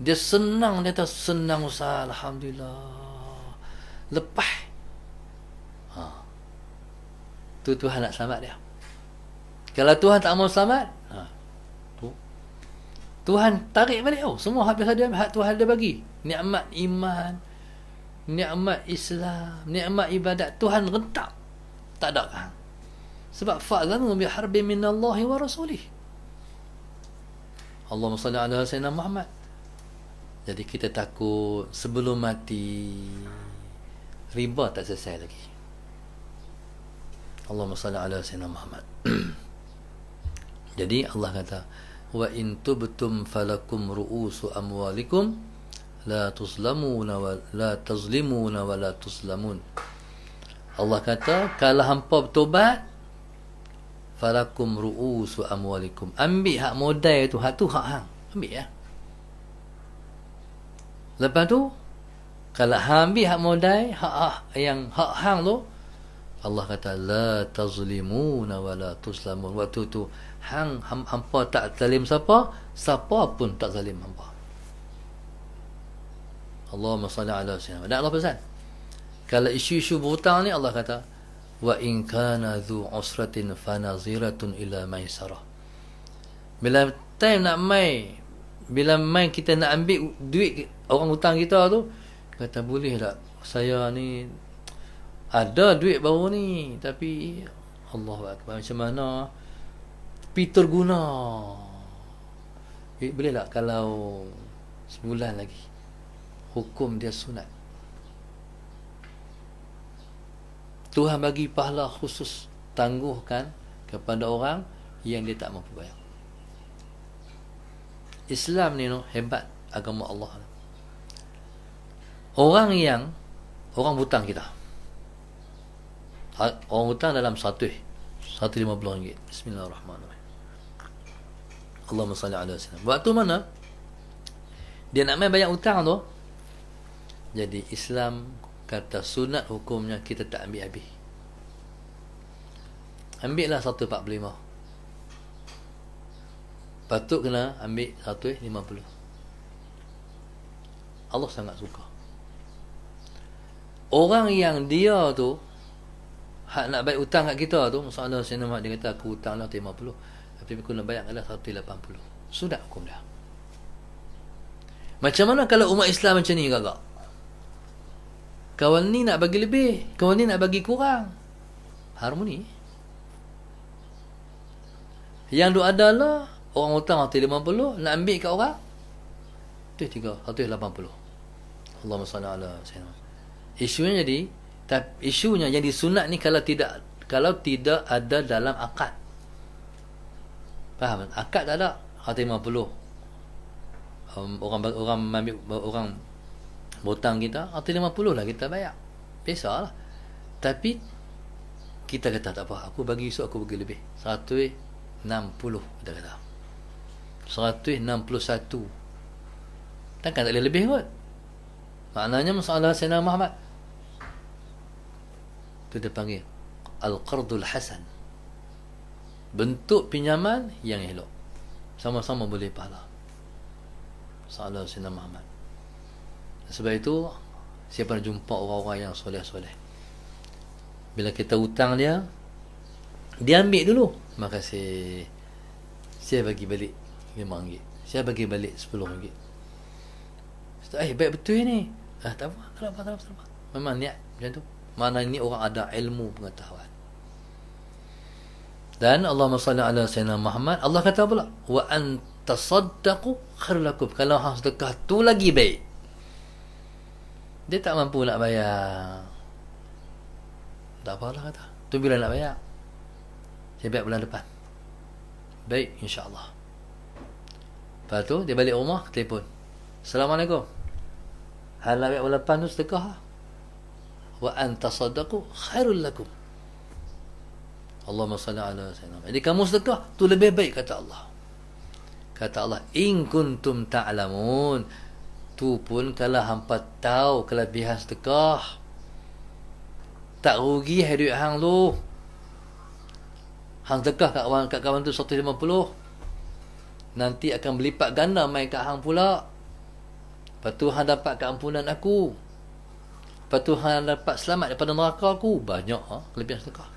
Dia senang, dia tak senang Ustaz, alhamdulillah. Lepas. Tu Tuhan nak selamat dia. Kalau Tuhan tak mau selamat, tu Tuhan tarik balik. Semua habis hak Tuhan dia bagi. Nikmat iman, nikmat Islam, nikmat ibadat, Tuhan rentak. Tak ada kan? Sebab fa'zanu bi harbin minallahi wa rasulih. Allahumma salli ala sayyidina Muhammad. Jadi kita takut sebelum mati riba tak selesai lagi. Allahumma salli ala sayyidina Muhammad. Jadi Allah kata, wa in tubtum falakum ru'usu amwalikum la tuzlamuna wa la tazlimuna wa la tuzlamun. Allah kata, kalau hampa bertobat, falakum ru'usu amwalikum. Ambil hak modal tu, hak hang. Ambil ya. Lepas tu, kalau hang ambil hak modal, hak hang tu, Allah kata la tazlimuna wa la tuzlamun. Waktu tu hampa tak zalim siapa pun tak zalim hampa. Allahumma salli ala sayyidina. Dan Allah pesan, kalau isu-isu berhutang ni, Allah kata wa in kana dhu usratin fanaziratun ila maisarah. Bila time nak bila kita nak ambil duit orang hutang kita tu, kata boleh tak saya ni ada duit baru ni, tapi Allahu akbar, macam mana tapi terguna. Boleh tak kalau sebulan lagi, hukum dia sunat, Tuhan bagi pahala khusus, tangguhkan kepada orang yang dia tak mampu bayar. Islam ni hebat agama Allah. Orang hutang kita, orang hutang dalam RM150. Bismillahirrahmanirrahim. Allahumma salli ala sayyidina. Waktu mana dia nak main bayar hutang tu, jadi Islam kata sunat hukumnya kita tak ambil habis. Ambil lah 145. Patut kena ambil 150. Allah sangat suka. Orang yang dia tu hak nak bayar hutang kat kita tu, masalah senama dia kata aku hutang lah 50, tapi aku nak bayar adalah 180. Sudah hukum dah. Macam mana kalau umat Islam macam ni gagak? Kawan ni nak bagi lebih, kawan ni nak bagi kurang. Harmoni. Yang duk adalah orang hutang 150, nak ambil kat orang tu 180. Allahumma salli ala sayyidina. Isunya jadi, isunya yang disunat ni kalau tidak ada dalam akad. Faham? Akad tak ada 150. Orang ambil orang hutang kita 150 lah kita bayar. Biasalah. Tapi kita kata tak apa, aku bagi esok aku bagi lebih. 160 kita kata. 161. Takkan tak boleh lebih kot. Maknanya masalah Sayyidina Muhammad itu dia panggil Al-Qardul Hasan. Bentuk pinjaman yang elok. Sama-sama boleh pahala. Salah Sayyidina Muhammad. Sebab itu siapa nak jumpa orang-orang yang soleh-soleh, bila kita hutang dia ambil dulu. Makasih, saya bagi balik RM5, saya bagi balik RM10. Baik betul ni. Tak apa. Memang niat macam tu. Mana ni orang ada ilmu pengetahuan. Dan Allahumma salli ala sayyidina Muhammad. Allah kata pula, wa an tasaddaqu khairul lakum. Kalau hang sedekah tu lagi baik. Dia tak mampu nak bayar, tak apalah kata. Tu bila nak bayar? Saya bayar bulan depan. Baik, insya-Allah. Lepas tu dia balik rumah, telefon. Assalamualaikum. Hal awak walapan tu sedekah. Wa anta sadaqu khairul lakum. Allahumma salli ala sayyidina. Jadi kamu sedekah tu lebih baik, kata Allah. Kata Allah, in kuntum ta'lamun. Tu pun kalau hampa tahu kelebihan sedekah. Tak rugi duit hang tu. Hang sedekah kat kawan tu 150. Nanti akan berlipat ganda mai kat hang pula. Lepas tu hang dapat keampunan aku. Lepas tu hang dapat selamat daripada neraka aku. Banyak kelebihan sedekah.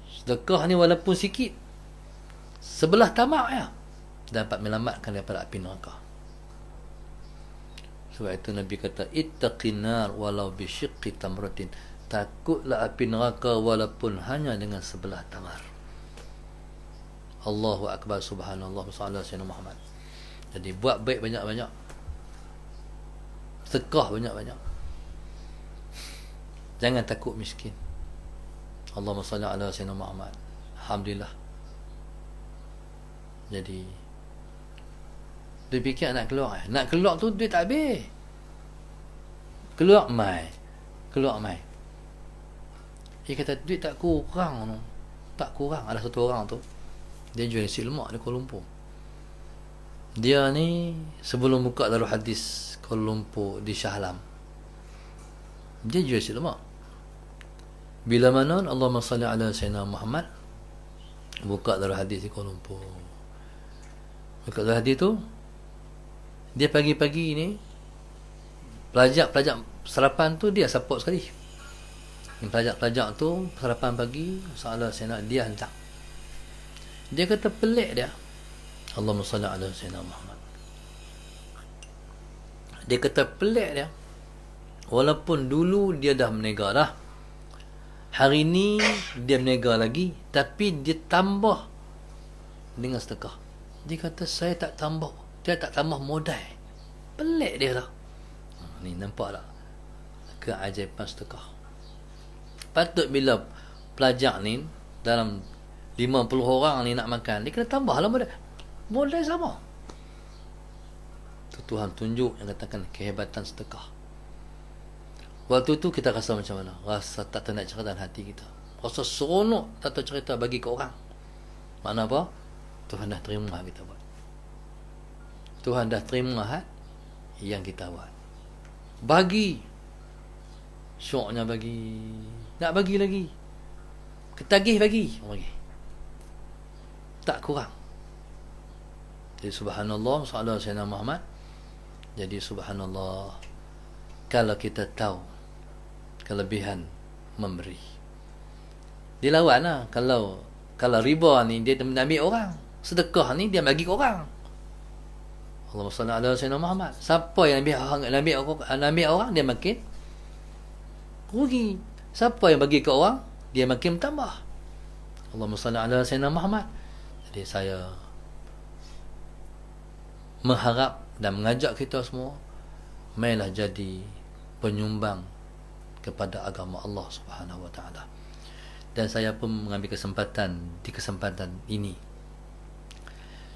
Sedekah ni walaupun sikit, sebelah tamak ya, dapat menyelamatkan daripada api neraka. Sebab itu Nabi kata, ittaqin nar walau bisyiqqi tamratin. Takutlah api neraka walaupun hanya dengan sebelah tamar. Allahu akbar, subhanallah, sallallahu alaihi Muhammad. Jadi buat baik banyak-banyak, sedekah banyak-banyak. Jangan takut miskin. Allahumma salli ala sayyidina Muhammad. Alhamdulillah. Jadi dia fikir nak keluar. Nak keluar tu duit tak habis. Keluar mai. Dia kata duit tak kurang tu. Tak kurang. Ada satu orang tu, dia jual nasi lemak di Kuala Lumpur. Dia ni sebelum buka Darul Hadis Kuala Lumpur di Shah Alam, dia jual nasi lemak. Bila mana Allahumma salli ala sayyidina Muhammad, buka Darul Hadis di Kuala Lumpur. Buka Darul Hadis tu, dia pagi-pagi ni pelajar sarapan tu dia support sekali. Pelajar tu sarapan pagi, salah saya nak dia hantar. Dia kata pelik dia. Allahumma salli ala sayyidina Muhammad. Dia kata pelik dia. Walaupun dulu dia dah menega dah, hari ni dia menega lagi, tapi dia tambah dengan sedekah. Dia kata saya tak tambah modal. Pelik dia dah. Ni nampak tak keajaiban sedekah. Patut bila pelajar ni dalam 50 orang ni nak makan, dia kena tambahlah modal sama. Tu Tuhan tunjuk yang katakan kehebatan sedekah. Waktu tu kita rasa macam mana? Rasa tak nak cerita dalam hati kita. Rasa seronok tak tahu cerita bagi ke orang. Makna apa? Tuhan dah terima kita buat. Tuhan dah terima yang kita buat. Bagi. Syoknya bagi. Nak bagi lagi. Ketagih bagi. Tak kurang. Jadi subhanallah, sallallahu alaihi wasallam Muhammad. Jadi subhanallah, kalau kita tahu kelebihan memberi, dilawan lah. Kalau riba ni dia ambil orang, sedekah ni dia bagi ke orang. Allahumma salli ala sayyidina Muhammad. Siapa yang ambil orang, dia makin rugi. Siapa yang bagi ke orang, dia makin bertambah. Allahumma salli ala sayyidina Muhammad. Jadi saya mengharap dan mengajak kita semua, mainlah jadi penyumbang kepada agama Allah Subhanahu wa taala. Dan saya pun mengambil kesempatan ini,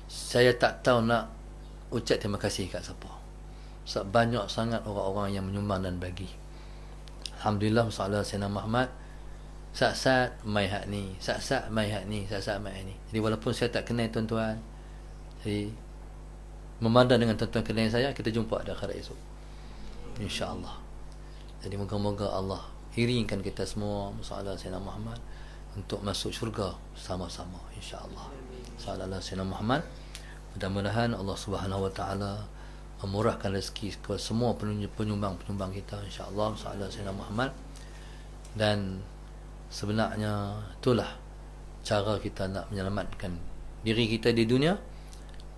saya tak tahu nak ucap terima kasih kat siapa. Sebab banyak sangat orang-orang yang menyumbang dan bagi. Alhamdulillah, sallallahu alaihi wasallam Muhammad. Sat-sat mai hak ni, sat-sat mai hak ni, sat-sat mai hak ni. Jadi walaupun saya tak kenal tuan-tuan, jadi memandang dengan tuan-tuan kenal saya, kita jumpa di akhirat esok, insya-Allah. Jadi moga-moga Allah iringkan kita semua, sallallahu alaihi wasallam Muhammad, untuk masuk syurga sama-sama, insya-Allah. Sallallahu alaihi wasallam Muhammad. Mudah-mudahan Allah Subhanahu wa taala memurahkan rezeki kepada semua penyumbang-penyumbang kita, insya-Allah, sallallahu alaihi wasallam Muhammad. Dan sebenarnya itulah cara kita nak menyelamatkan diri kita di dunia,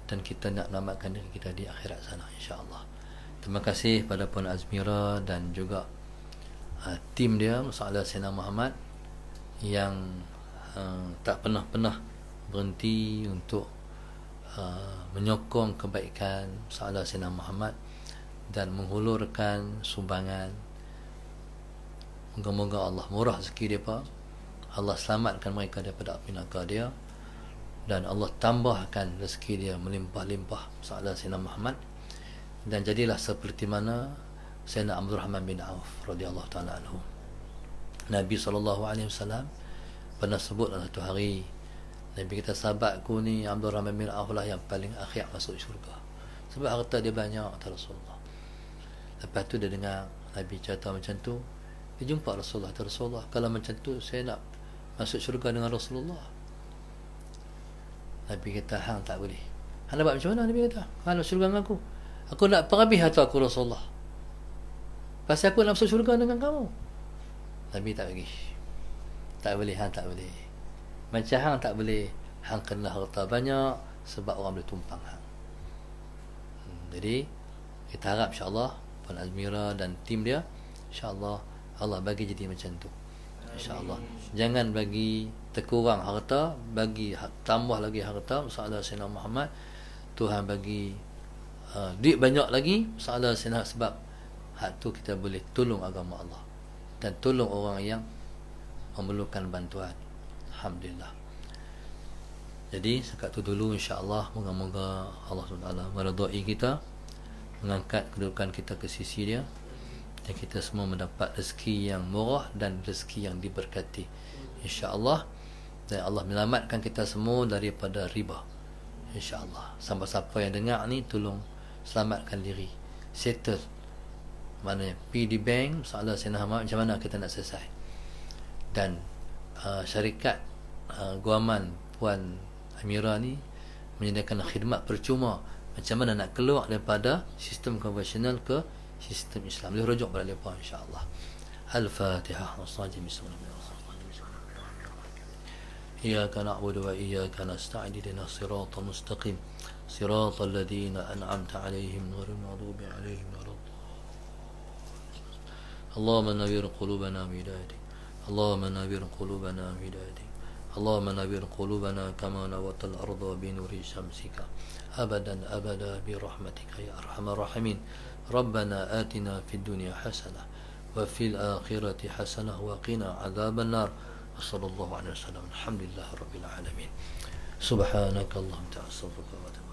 dan kita nak selamatkan diri kita di akhirat sana, insya-Allah. Terima kasih pada Puan Azmira dan juga tim dia, Sallallahu Alaihi Muhammad, yang tak pernah berhenti untuk menyokong kebaikan Sallallahu Alaihi Muhammad dan menghulurkan sumbangan. Moga-moga Allah murah rezeki mereka, Allah selamatkan mereka daripada api neraka dia, dan Allah tambahkan rezeki dia melimpah-limpah Sayyidina Sayyidina Muhammad, dan jadilah seperti mana Sayyidina Abdul Rahman bin Auf radhiyallahu taala anhu. Nabi SAW pernah sebut satu hari, Nabi kata, sahabatku ni Abdul Rahman bin Auf lah yang paling akhir masuk syurga sebab harta dia banyak, kata Rasulullah. Lepas tu dia dengar Nabi cerita macam tu, dia jumpa Rasulullah, kata Rasulullah, kalau macam tu saya nak masuk syurga dengan Rasulullah. Nabi kata, hang tak boleh. Hang nak buat macam mana? Nabi kata, hang nak syurga dengan aku nak perhabis harta aku Rasulullah, pasal aku nak masuk syurga dengan kamu. Nabi tak bagi, tak boleh, hang tak boleh. Macam hang tak boleh, hang kena harta banyak sebab orang boleh tumpang hang. Jadi kita harap insyaAllah Puan Azmira dan tim dia, insyaAllah Allah bagi jadi macam tu, insyaAllah. Jangan bagi terkurang harta, bagi tambah lagi harta Sayyidina Sayyidina Muhammad. Tuhan bagi duit banyak lagi Sayyidina Sayyidina, sebab hak tu kita boleh tolong agama Allah dan tolong orang yang memerlukan bantuan. Alhamdulillah. Jadi sekat tu dulu, insyaAllah. Moga-moga Allah SWT meredai kita, mengangkat kedudukan kita ke sisi dia, dan kita semua mendapat rezeki yang murah dan rezeki yang diberkati, insyaAllah. Dan Allah menyelamatkan kita semua daripada riba, insyaAllah. Siapa-siapa yang dengar ni, tolong selamatkan diri, settle, maknanya pergi di bank, soalan senama macam mana kita nak selesai. Dan syarikat guaman Puan Amira ni menyediakan khidmat percuma macam mana nak keluar daripada sistem konvensional ke sistem Islam. Boleh rujuk pada mereka, insyaAllah. Al-Fatihah. Iyyaka na'budu wa iyyaka nasta'in, ihdinas siratal mustaqim, siratal ladzina an'amta 'alaihim ghairil maghdubi 'alaihim waladdallin. Allahumma nawwir qulubana bihidayati, Allahumma nawwir qulubana bihidayati, Allahumma nawwir qulubana kama nawwartal arda bi nuri syamsika abadan abada bi rahmatika ya arhamar rahimin. Rabbana atina fid dunya hasanah wa fil akhirati hasanah wa qina adzaban nar. Wassallallahu alaihi wasallam. Alhamdulillah rabbil alamin. Subhanakallahumma wa bihamdika, astaghfiruka wa atubu